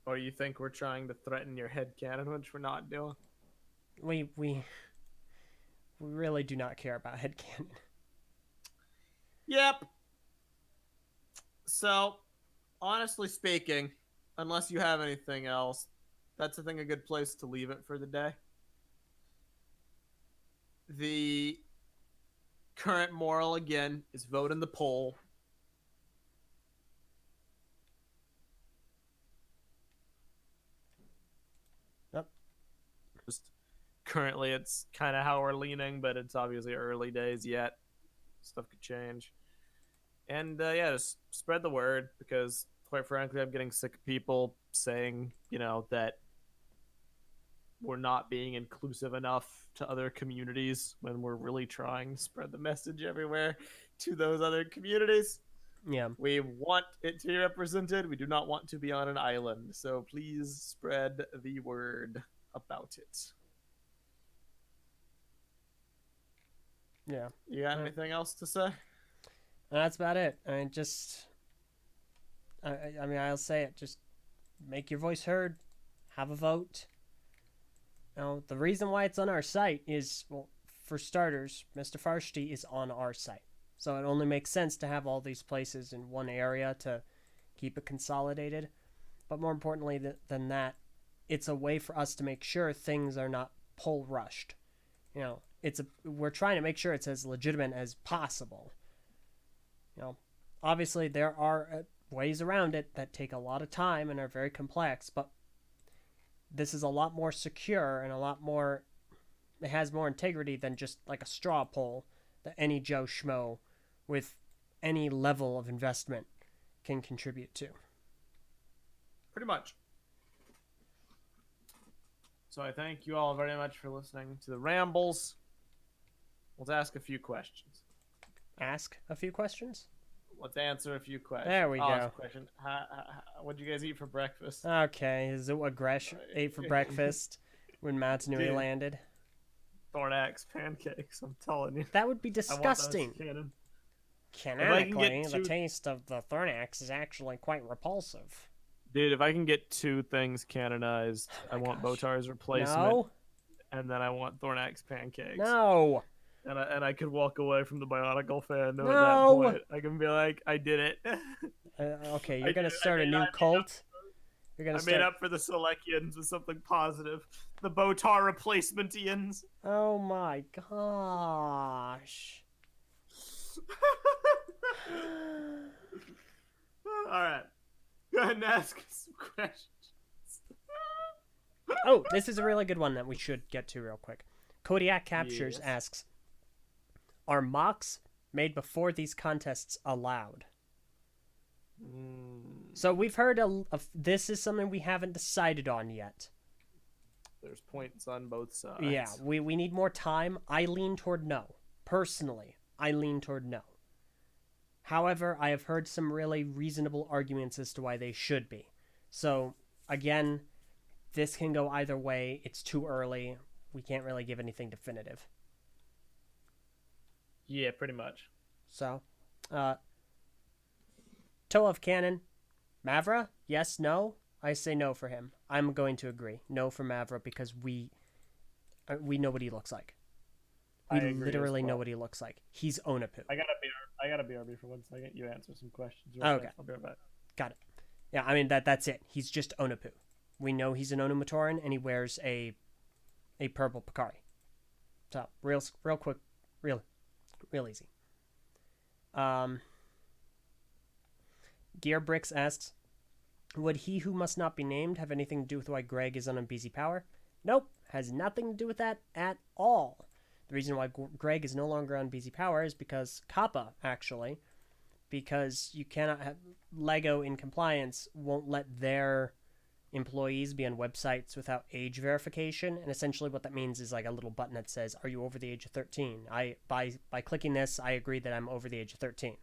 Or you think we're trying to threaten your headcanon, which we're not doing? We really do not care about headcanon. Yep. So, honestly speaking, unless you have anything else, that's, I think, a good place to leave it for the day. The current moral, again, is vote in the poll. Yep. Just currently, it's kind of how we're leaning, but it's obviously early days yet. Stuff could change. And just spread the word, because quite frankly, I'm getting sick of people saying, that we're not being inclusive enough to other communities when we're really trying to spread the message everywhere to those other communities. Yeah. We want it to be represented. We do not want to be on an island. So please spread the word about it. Yeah. You got anything else to say? That's about it. I'll say it. Just make your voice heard. Have a vote. The reason why it's on our site is, well, for starters, Mr. Farshti is on our site. So it only makes sense to have all these places in one area to keep it consolidated. But more importantly than that, it's a way for us to make sure things are not poll rushed. We're trying to make sure it's as legitimate as possible. Obviously there are ways around it that take a lot of time and are very complex, but this is a lot more secure and it has more integrity than just like a straw poll that any Joe Schmo with any level of investment can contribute to. Pretty much. So I thank you all very much for listening to the rambles. Let's ask a few questions. Ask a few questions? Let's answer a few questions. There we go. Question. What'd you guys eat for breakfast? Okay, is it what Gresh ate for breakfast when Matt's Nui landed? Thornax pancakes, I'm telling you. That would be disgusting. Canon. Canonically, the taste of the Thornax is actually quite repulsive. Dude, if I can get two things canonized, I want Botar's replacement. No. And then I want Thornax pancakes. No. And I could walk away from the BIONICLE fan. No. At that point, I can be like, I did it. Okay, you're gonna start a new cult. You're gonna. I made up for the Selekians with something positive. The Botar replacementians. Oh my gosh. All right. Go ahead and ask some questions. Oh, this is a really good one that we should get to real quick. Kodiak Captures asks, are mocks made before these contests allowed? So we've heard this is something we haven't decided on yet. There's points on both sides. Yeah, we need more time. I lean toward no. Personally, I lean toward no. However, I have heard some really reasonable arguments as to why they should be. So, again, this can go either way. It's too early. We can't really give anything definitive. Yeah, pretty much. So, Toe of Canon, Mavra? Yes, no? I say no for him. I'm going to agree. No for Mavra because we know what he looks like. We literally know what he looks like. He's Onapu. I gotta BRB for 1 second. You answer some questions. Okay. I'll be right back. Got it. Yeah, I mean that's it. He's just Onapu. We know he's an Onumatoran and he wears a purple Picari. So real quick, real easy. Gear Bricks asks, would he who must not be named have anything to do with why Greg is on BZ Power? Nope, has nothing to do with that at all. The reason why Greg is no longer on BZ Power is because Kappa, actually, because you cannot have LEGO in compliance won't let their employees be on websites without age verification, and essentially what that means is like a little button that says, "Are you over the age of 13?" By clicking this, I agree that I'm over the age of 13.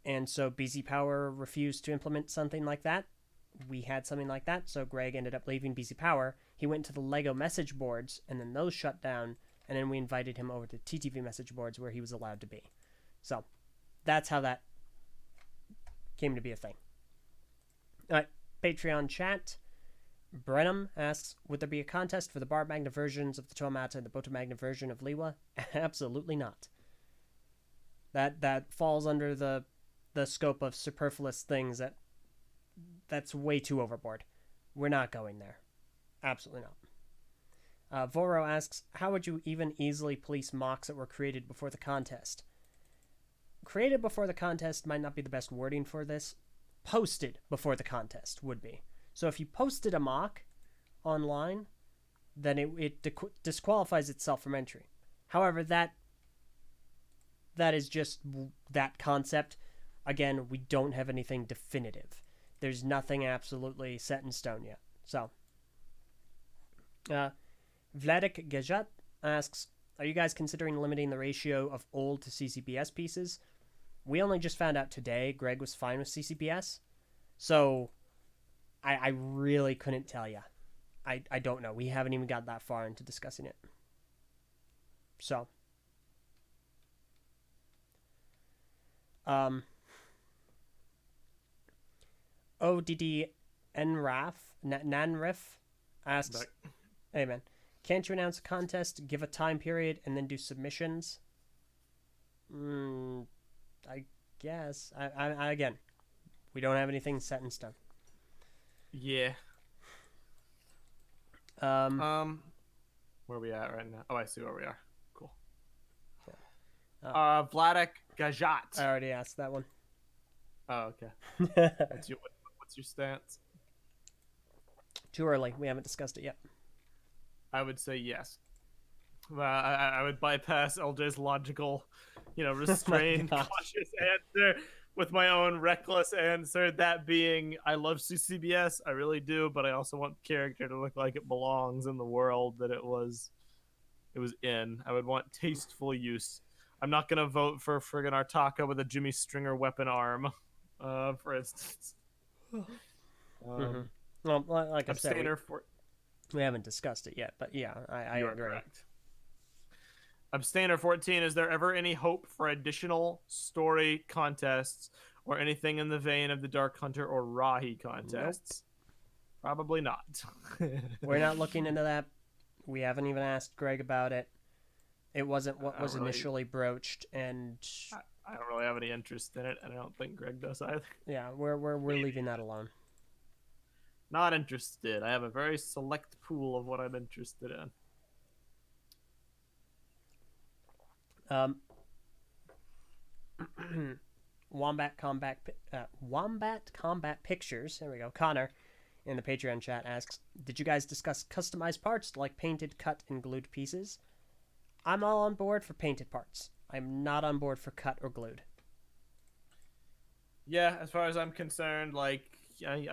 And so BZ Power refused to implement something like that. We had something like that, so Greg ended up leaving BZ Power. He went to the LEGO message boards, and then those shut down, and then we invited him over to TTV message boards where he was allowed to be. So that's how that came to be a thing. All right, Patreon chat. Brenham asks, would there be a contest for the Bar Magna versions of the Tomata and the Boto Magna version of Liwa? Absolutely not. That falls under the scope of superfluous things that's way too overboard. We're not going there. Absolutely not. Voro asks, how would you even easily police mocks that were created before the contest? Created before the contest might not be the best wording for this. Posted before the contest would be. So if you posted a mock online, then it disqualifies itself from entry. However, that that is just that concept, again, we don't have anything definitive. There's nothing absolutely set in stone yet. So, Vladik Gajat asks, are you guys considering limiting the ratio of old to CCBS pieces? We only just found out today Greg was fine with CCBS. So, I really couldn't tell you. I don't know. We haven't even got that far into discussing it. So, ODD Nanrif asks, hey man, can't you announce a contest, give a time period, and then do submissions? I guess. I again, we don't have anything set in stone. Yeah. Where are we at right now? Oh, I see where we are. Cool. Yeah. Vladik Gajat. I already asked that one. Oh, okay. What's your stance? Too early. We haven't discussed it yet. I would say yes. I would bypass Eljay's logical, restrained, cautious answer with my own reckless answer. That being, I love CCBS. I really do, but I also want the character to look like it belongs in the world that it was in. I would want tasteful use. I'm not gonna vote for friggin' Artaka with a Jimmy Stringer weapon arm, for instance. Well, like I said, we haven't discussed it yet, but yeah, I agree. Correct. Abstainer 14, is there ever any hope for additional story contests or anything in the vein of the Dark Hunter or Rahi contests? Nope. Probably not. We're not looking into that. We haven't even asked Greg about it. It wasn't what was initially broached, and I don't really have any interest in it, and I don't think Greg does either. Yeah, we're leaving that alone. Not interested. I have a very select pool of what I'm interested in. Wombat Combat Pictures. There we go. Connor in the Patreon chat asks, "Did you guys discuss customized parts like painted, cut, and glued pieces?" I'm all on board for painted parts. I'm not on board for cut or glued. Yeah, as far as I'm concerned, I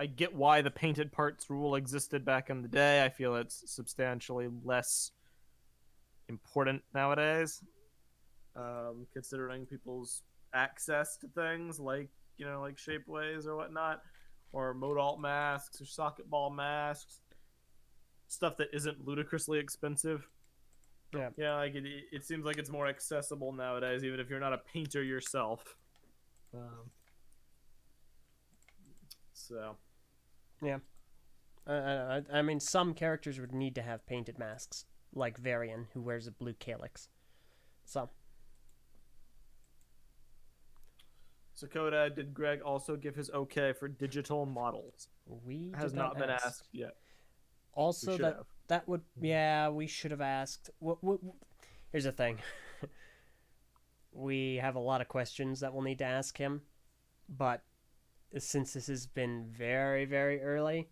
get why the painted parts rule existed back in the day. I feel it's substantially less important nowadays. Considering people's access to things like shapeways or whatnot, or mode alt masks or socket ball masks, stuff that isn't ludicrously expensive. Yeah, it seems like it's more accessible nowadays, even if you're not a painter yourself. Yeah, I mean, some characters would need to have painted masks, like Varian, who wears a blue calyx. So. Sakota, did Greg also give his okay for digital models? We has not been asked yet. Also, that would we should have asked. Here's the thing. We have a lot of questions that we'll need to ask him, but since this has been very, very early,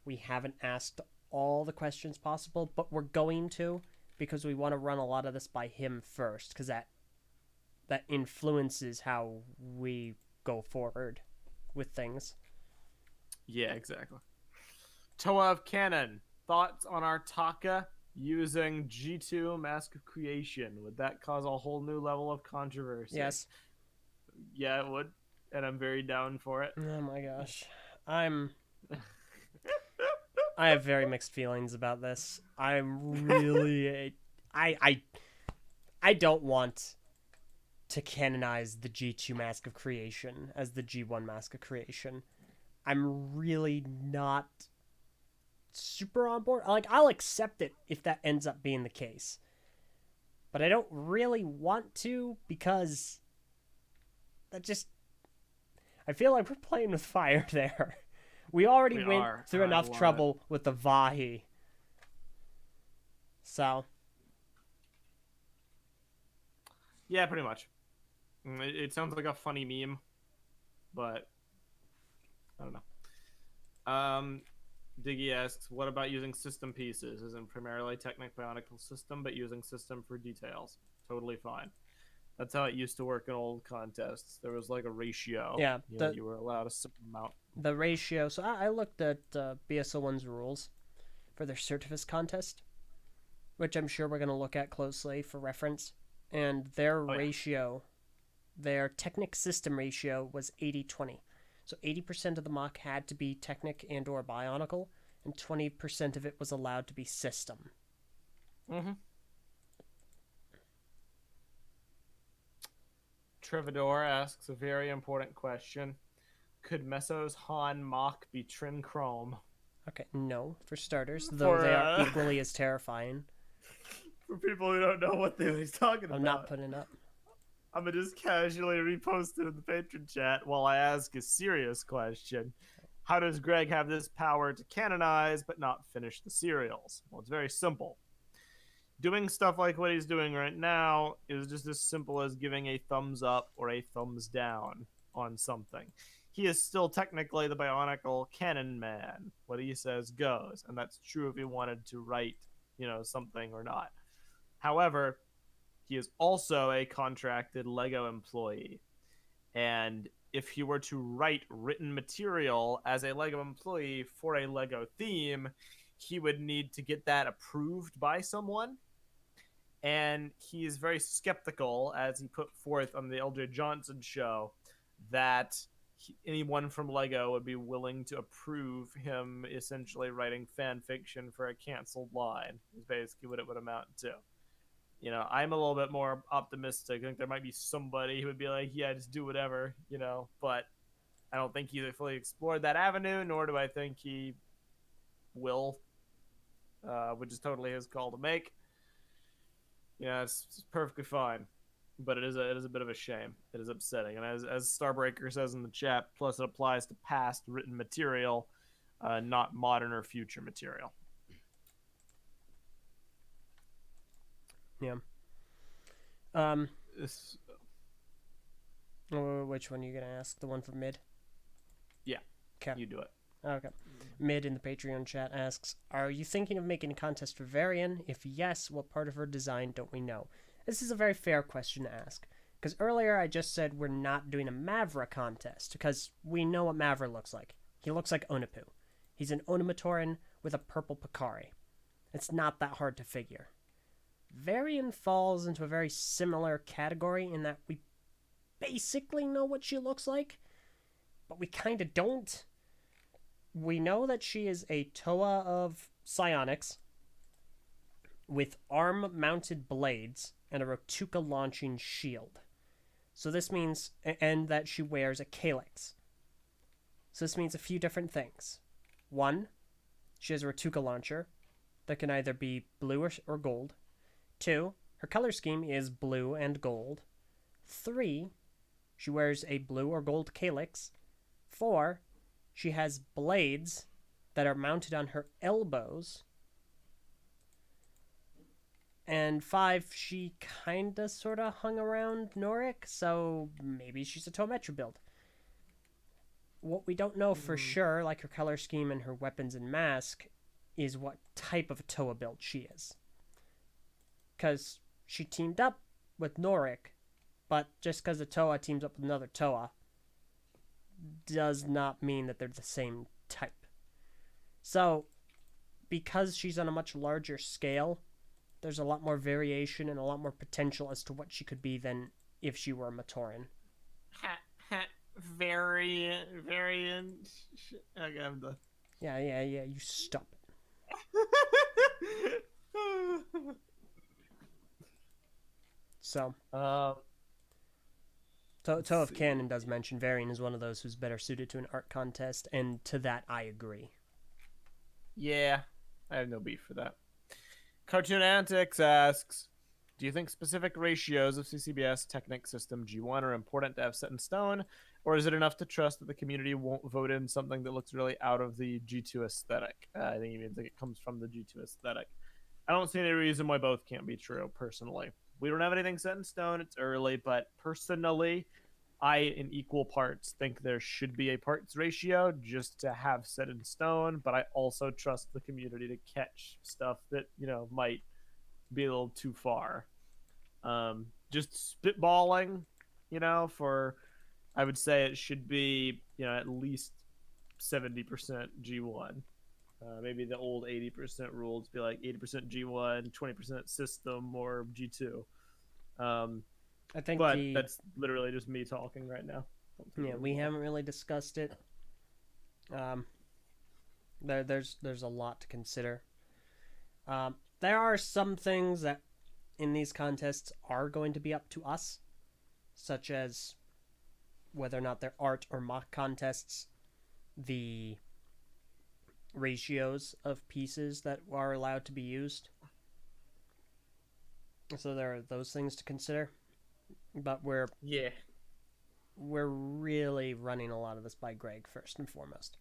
we haven't asked all the questions possible, but we're going to, because we want to run a lot of this by him first, because that influences how we go forward with things. Yeah, exactly. Toa of Canon, thoughts on Artaka using G2 Mask of Creation? Would that cause a whole new level of controversy? Yes. Yeah, it would, and I'm very down for it. Oh my gosh. I have very mixed feelings about this. I'm really I don't want to canonize the G2 Mask of Creation as the G1 Mask of Creation. I'm really not super on board. I'll accept it if that ends up being the case. But I don't really want to, because that just... I feel like we're playing with fire there. We already went through enough trouble with the Vahi. So... Yeah, pretty much. It sounds like a funny meme, but I don't know. Diggy asks, what about using system pieces? Isn't primarily Technic Bionicle system, but using system for details. Totally fine. That's how it used to work in old contests. There was like a ratio. Yeah, You were allowed a certain amount. the ratio. So I looked at BSO1's rules for their Certifus contest, which I'm sure we're going to look at closely for reference. And their Oh yeah. ratio, their Technic system ratio was 80-20. So 80% of the mock had to be Technic and or Bionicle, and 20% of it was allowed to be system. Mm-hmm. Trevador asks a very important question. Could Meso's Han mock be Trin Chrome? Okay, no, for starters, though For they are equally as terrifying. for people who don't know what he's talking about. I'm not putting it up. I'm gonna just casually repost it in the patron chat while I ask a serious question. How does Greg have this power to canonize but not finish the serials? Well, it's very simple. Doing stuff like what he's doing right now is just as simple as giving a thumbs up or a thumbs down on something. He is still technically the Bionicle Canon man. What he says goes, and that's true if he wanted to write, something or not. However, he is also a contracted Lego employee. And if he were to write written material as a Lego employee for a Lego theme, he would need to get that approved by someone. And he is very skeptical, as he put forth on the Eljay Johnson show, that anyone from Lego would be willing to approve him essentially writing fan fiction for a canceled line, is basically what it would amount to. I'm a little bit more optimistic. I think there might be somebody who would be like, yeah, just do whatever, but I don't think he fully explored that avenue, nor do I think he will, which is totally his call to make. It's perfectly fine, but it is a bit of a shame. It is upsetting, and as Starbreaker says in the chat, plus it applies to past written material, not modern or future material. Yeah. Which one are you gonna ask? The one for mid? Yeah. Okay. You do it. Okay. Mid in the Patreon chat asks, are you thinking of making a contest for Varian? If yes, what part of her design don't we know? This is a very fair question to ask. Because earlier I just said we're not doing a Mavra contest, because we know what Mavra looks like. He looks like Onipu. He's an Onimatoran with a purple Picari. It's not that hard to figure. Varian falls into a very similar category in that we basically know what she looks like, but we kind of don't. We know that she is a Toa of psionics with arm-mounted blades and a Rotuka launching shield. So this means, and that she wears a calyx. So this means a few different things. One, she has a Rotuka launcher that can either be blue or gold. Two, her color scheme is blue and gold. Three, she wears a blue or gold calyx. Four, she has blades that are mounted on her elbows. And five, she kinda sorta hung around Norik, so maybe she's a Tometra build. What we don't know for sure, like her color scheme and her weapons and mask, is what type of Toa build she is. Because she teamed up with Norik, but just because a Toa teams up with another Toa does not mean that they're the same type. So, because she's on a much larger scale, there's a lot more variation and a lot more potential as to what she could be than if she were a Matoran. Variant. Okay, I'm done. Yeah, you stop it. So, Toe of Canon does mention Varian is one of those who's better suited to an art contest, and to that I agree. Yeah, I have no beef for that. Cartoon Antics asks, do you think specific ratios of CCBS Technic System G1 are important to have set in stone, or is it enough to trust that the community won't vote in something that looks really out of the G2 aesthetic? I think he means like it comes from the G2 aesthetic. I don't see any reason why both can't be true, personally. We don't have anything set in stone. It's early, but personally, I, in equal parts, think there should be a parts ratio just to have set in stone, but I also trust the community to catch stuff that, might be a little too far. just spitballing, for I would say it should be, at least 70% G1. Maybe the old 80% rule to be like 80% G1, 20% system or G2. I think But that's literally just me talking right now. Yeah, we haven't really discussed it. There's a lot to consider. There are some things that in these contests are going to be up to us, such as whether or not they're art or mock contests, the ratios of pieces that are allowed to be used. So there are those things to consider. But we're really running a lot of this by Greg first and foremost.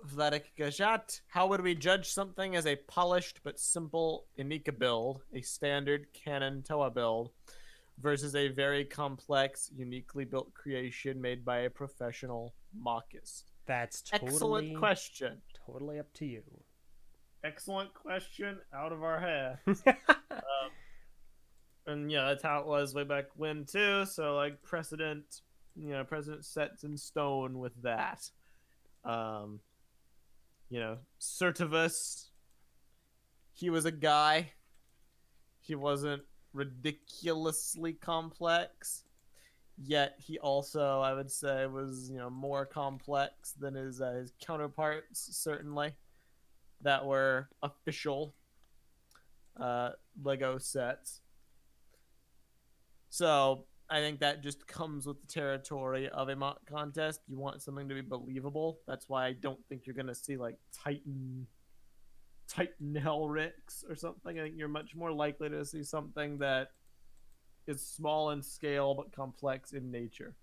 Vladik Gajat, how would we judge something as a polished but simple Inika build, a standard Canon Toa build, versus a very complex, uniquely built creation made by a professional mockist? That's excellent question. Totally up to you. Excellent question out of our hair. And yeah, that's how it was way back when too. So like precedent sets in stone with that. Certivus, he was a guy. He wasn't ridiculously complex, yet he also, I would say, was more complex than his counterparts, certainly, that were official Lego sets. So I think that just comes with the territory of a mock contest. You want something to be believable. That's why I don't think you're gonna see like Titan Hellrix or something. I think you're much more likely to see something that is small in scale but complex in nature.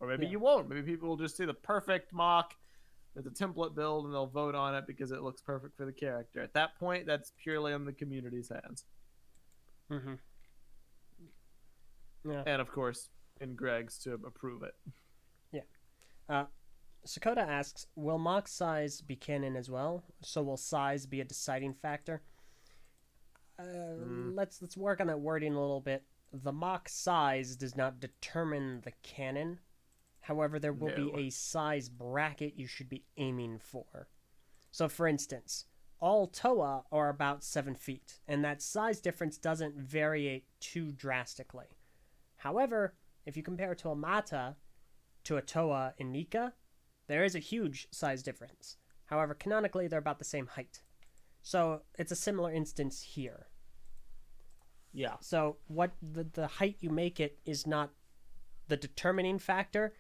Or maybe you won't. Maybe people will just see the perfect mock. It's a template build and they'll vote on it because it looks perfect for the character. At that point, that's purely on the community's hands. Mm-hmm. Yeah. And of course, in Greg's to approve it. Yeah. Sakota asks, will mock size be canon as well? So will size be a deciding factor? Let's work on that wording a little bit. The mock size does not determine the canon. However, there will be a size bracket you should be aiming for. So, for instance, all Toa are about 7 feet, and that size difference doesn't vary too drastically. However, if you compare to a Mata to a Toa in Nika, there is a huge size difference. However, canonically, they're about the same height. So it's a similar instance here. Yeah. So what the height you make it is not the determining factor,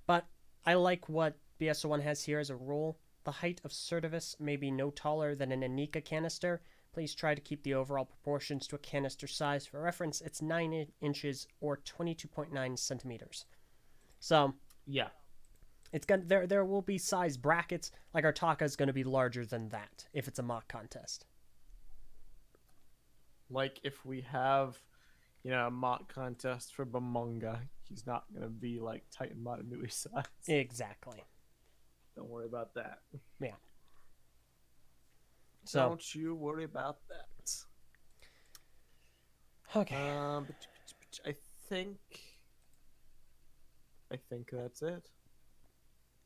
but I like what BS01 has here as a rule. The height of Certivus may be no taller than an Anika canister. Please try to keep the overall proportions to a canister size. For reference, it's 9 inches or 22.9 centimeters. So yeah, it's gonna there will be size brackets. Like our Taka is going to be larger than that if it's a mock contest. Like if we have, a mock contest for Bamonga, he's not going to be like Titan Matanui size. Exactly. Don't worry about that. Yeah. So don't you worry about that. Okay. I think that's it.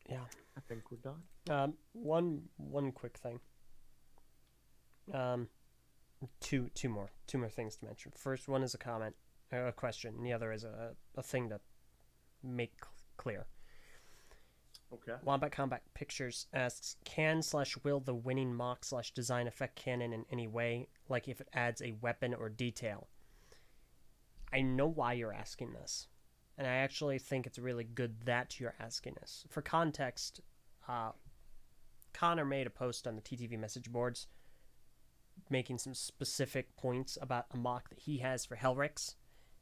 Yeah. I think we're done. One quick thing. Two more things to mention. First one is a question, and the other is a thing to make clear. Okay. Wombat Combat Pictures asks, can/will the winning mock/design affect canon in any way, like if it adds a weapon or detail? I know why you're asking this, and I actually think it's really good that you're asking this. For context, Connor made a post on the TTV message boards making some specific points about a mock that he has for Hellrix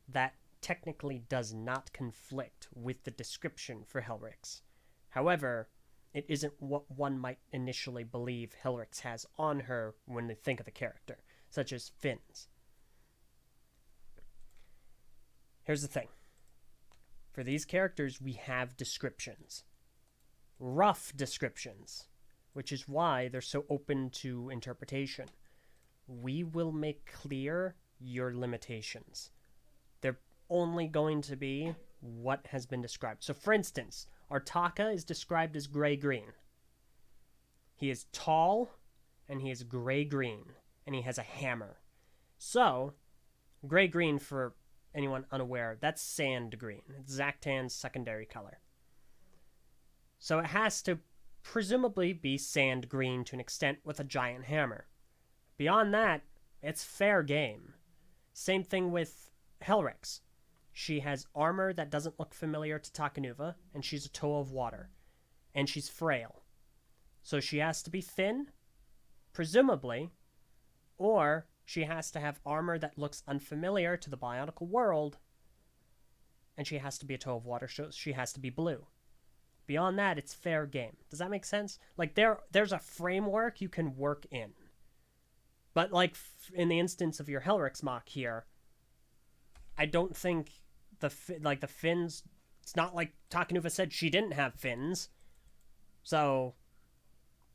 that technically does not conflict with the description for Hellrix. However, it isn't what one might initially believe Hellrix has on her when they think of the character, such as fins. Here's the thing. For these characters, we have descriptions. Rough descriptions, which is why they're so open to interpretation. we will make clear your limitations. They're only going to be what has been described. So, for instance, our Taka is described as gray-green. He is tall, and he is gray-green, and he has a hammer. So, gray-green, for anyone unaware, that's sand green. It's Zactan's secondary color. So it has to presumably be sand green to an extent with a giant hammer. Beyond that, it's fair game. Same thing with Helrix. She has armor that doesn't look familiar to Takanuva, and she's a toe of water. And she's frail. So she has to be thin, presumably, or she has to have armor that looks unfamiliar to the Bionicle world, and she has to be a toe of water, so she has to be blue. Beyond that, it's fair game. Does that make sense? Like, there's a framework you can work in. But, like, in the instance of your Helrix mock here, I don't think the fins... It's not like Takanuva said she didn't have fins. So,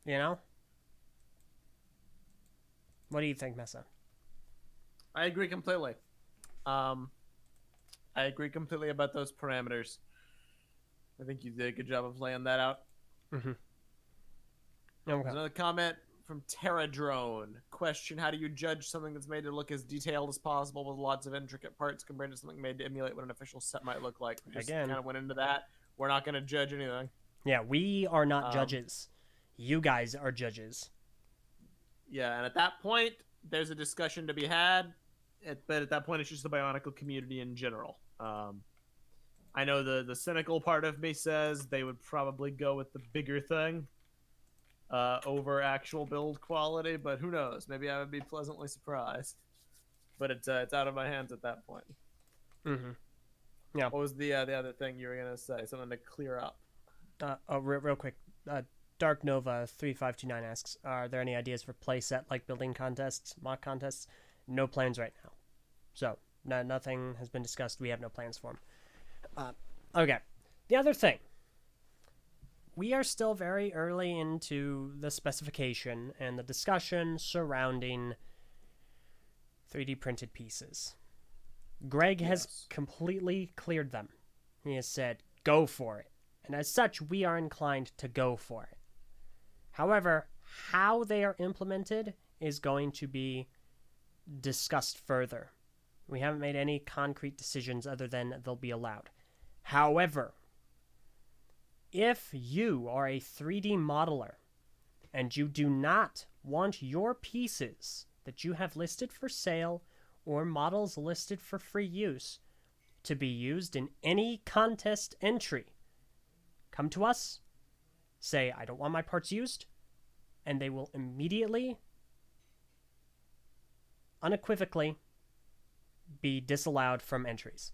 you know? What do you think, Mesa? I agree completely. I agree completely about those parameters. I think you did a good job of laying that out. Mm-hmm. Okay. There's another comment from Terradrone. Question: how do you judge something that's made to look as detailed as possible with lots of intricate parts compared to something made to emulate what an official set might look like? We just kind of went into that. We're not going to judge anything. Yeah, we are not judges. You guys are judges. Yeah, and at that point, there's a discussion to be had. But at that point, it's just the Bionicle community in general. I know the cynical part of me says they would probably go with the bigger thing over actual build quality, but who knows? Maybe I would be pleasantly surprised. But it's out of my hands at that point. Mm-hmm. Yeah. What was the other thing you were gonna say? Something to clear up. Real quick. Dark Nova 3529 asks, are there any ideas for playset like building contests, mock contests? No plans right now. So, nothing has been discussed. We have no plans for them. Okay. The other thing. We are still very early into the specification and the discussion surrounding 3D printed pieces. Greg has completely cleared them. He has said, go for it. And as such, we are inclined to go for it. However, how they are implemented is going to be discussed further. We haven't made any concrete decisions other than they'll be allowed. However, if you are a 3D modeler and you do not want your pieces that you have listed for sale or models listed for free use to be used in any contest entry, come to us, say, I don't want my parts used, and they will immediately, unequivocally, be disallowed from entries.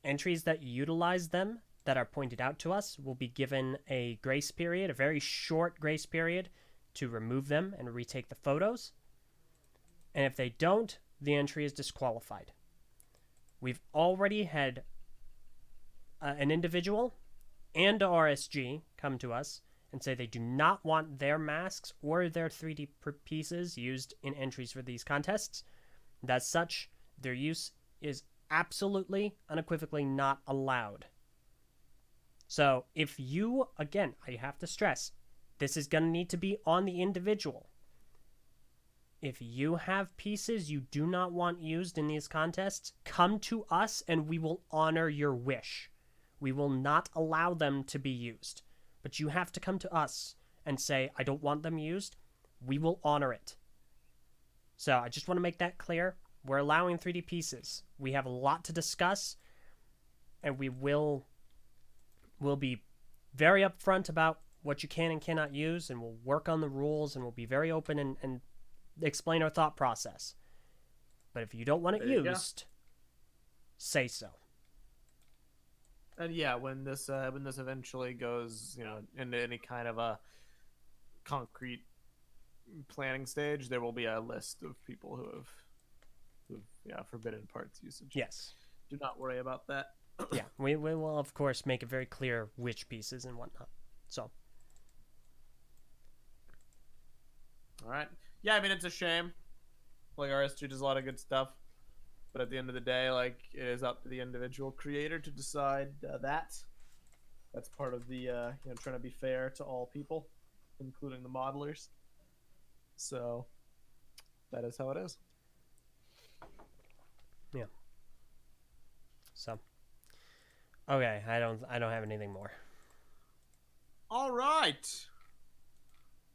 Entries that utilize them, that are pointed out to us, will be given a grace period, a very short grace period, to remove them and retake the photos. And if they don't, the entry is disqualified. We've already had an individual and RSG come to us and say they do not want their masks or their 3D pieces used in entries for these contests. As such, their use is absolutely, unequivocally not allowed. So if you, again, I have to stress, this is going to need to be on the individual. If you have pieces you do not want used in these contests, come to us and we will honor your wish. We will not allow them to be used. But you have to come to us and say, I don't want them used. We will honor it. So I just want to make that clear. We're allowing 3D pieces. We have a lot to discuss, and we'll be very upfront about what you can and cannot use, and we'll work on the rules, and we'll be very open and explain our thought process. But if you don't want it used, say so. And yeah, when this eventually goes, into any kind of a concrete planning stage, there will be a list of people who have forbidden parts usage. Yes. Do not worry about that. Yeah, we will of course make it very clear which pieces and whatnot. So. All right. Yeah, I mean, it's a shame. Like artistry does a lot of good stuff, but at the end of the day, like it is up to the individual creator to decide that. That's part of the trying to be fair to all people, including the modelers. So that is how it is. Yeah. So. Okay, I don't have anything more. All right.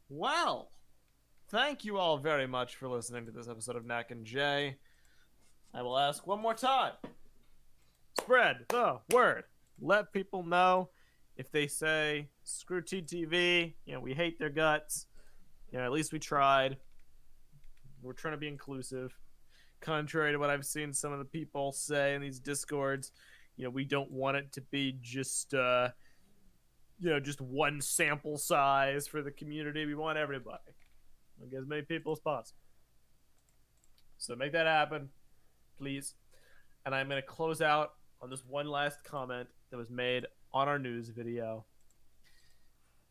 Well, thank you all very much for listening to this episode of Knack and Jay. I will ask one more time. Spread the word. Let people know if they say screw TTV, we hate their guts. At least we tried. We're trying to be inclusive. Contrary to what I've seen some of the people say in these discords, we don't want it to be just just one sample size for the community. We want everybody. Get as many people as possible. So make that happen, please. And I'm going to close out on this one last comment that was made on our news video.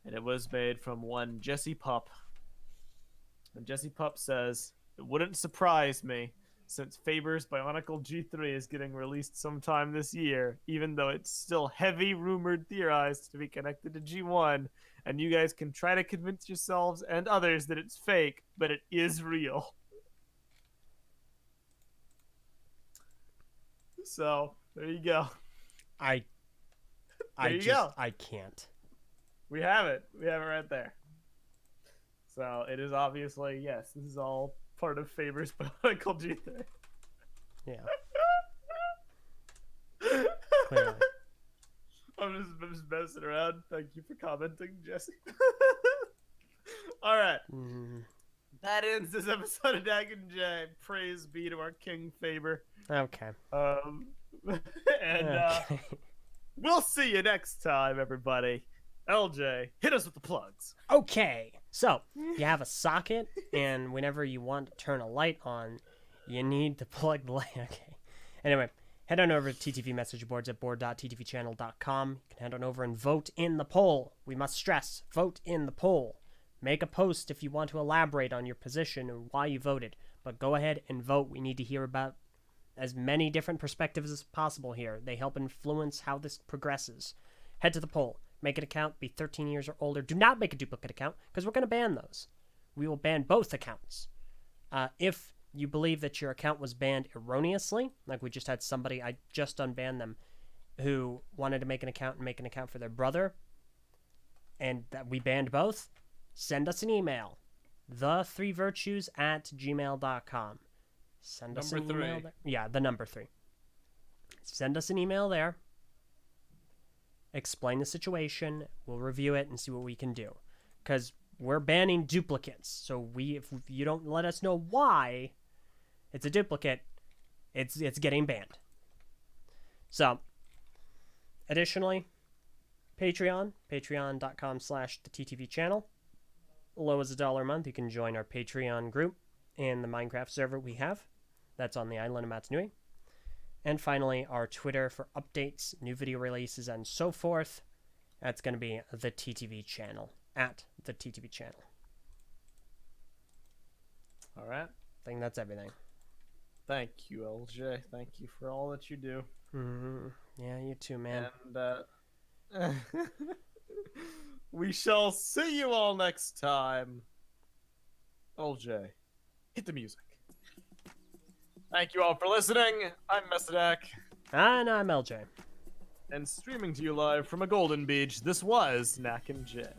And it was made from one Jesse Pup. And Jesse Pup says, "It wouldn't surprise me since Faber's BIONICLE G3 is getting released sometime this year, even though it's still heavy rumored theorized to be connected to G1, and you guys can try to convince yourselves and others that it's fake, but it is real." So, there you go. I can't. We have it. We have it right there. So, it is obviously, yes, this is all part of Faber's BIONICLE G3. Yeah. Clearly. I'm just messing around. Thank you for commenting, Jesse. All right. That ends this episode of Dag and Jay. Praise be to our King Faber. Okay. And we'll see you next time, everybody. LJ, hit us with the plugs. Okay. So, you have a socket, and whenever you want to turn a light on, you need to plug the light. Okay. Anyway, head on over to TTV message boards at board.ttvchannel.com. You can head on over and vote in the poll. We must stress, vote in the poll. Make a post if you want to elaborate on your position and why you voted. But go ahead and vote. We need to hear about as many different perspectives as possible here. They help influence how this progresses. Head to the poll. Make an account. Be 13 years or older. Do not make a duplicate account because we're going to ban those. We will ban both accounts. If you believe that your account was banned erroneously, like we just had somebody, I just unbanned them, who wanted to make an account and make an account for their brother, and that we banned both, send us an email. the3virtues@gmail.com. Send us an email there. Yeah, the number 3. Send us an email there. Explain the situation. We'll review it and see what we can do. Because we're banning duplicates. So if you don't let us know why it's a duplicate, it's getting banned. So, additionally, patreon.com/the TTV channel. Low as $1 a month, you can join our Patreon group and the Minecraft server we have. That's on the island of Matsunui. And finally, our Twitter for updates, new video releases, and so forth. That's going to be the TTV channel, @the TTV channel. All right. I think that's everything. Thank you, LJ. Thank you for all that you do. Mm-hmm. Yeah, you too, man. And we shall see you all next time. LJ, hit the music. Thank you all for listening. I'm Meso And I'm LJ. and streaming to you live from a golden beach, this was Knack and Jay.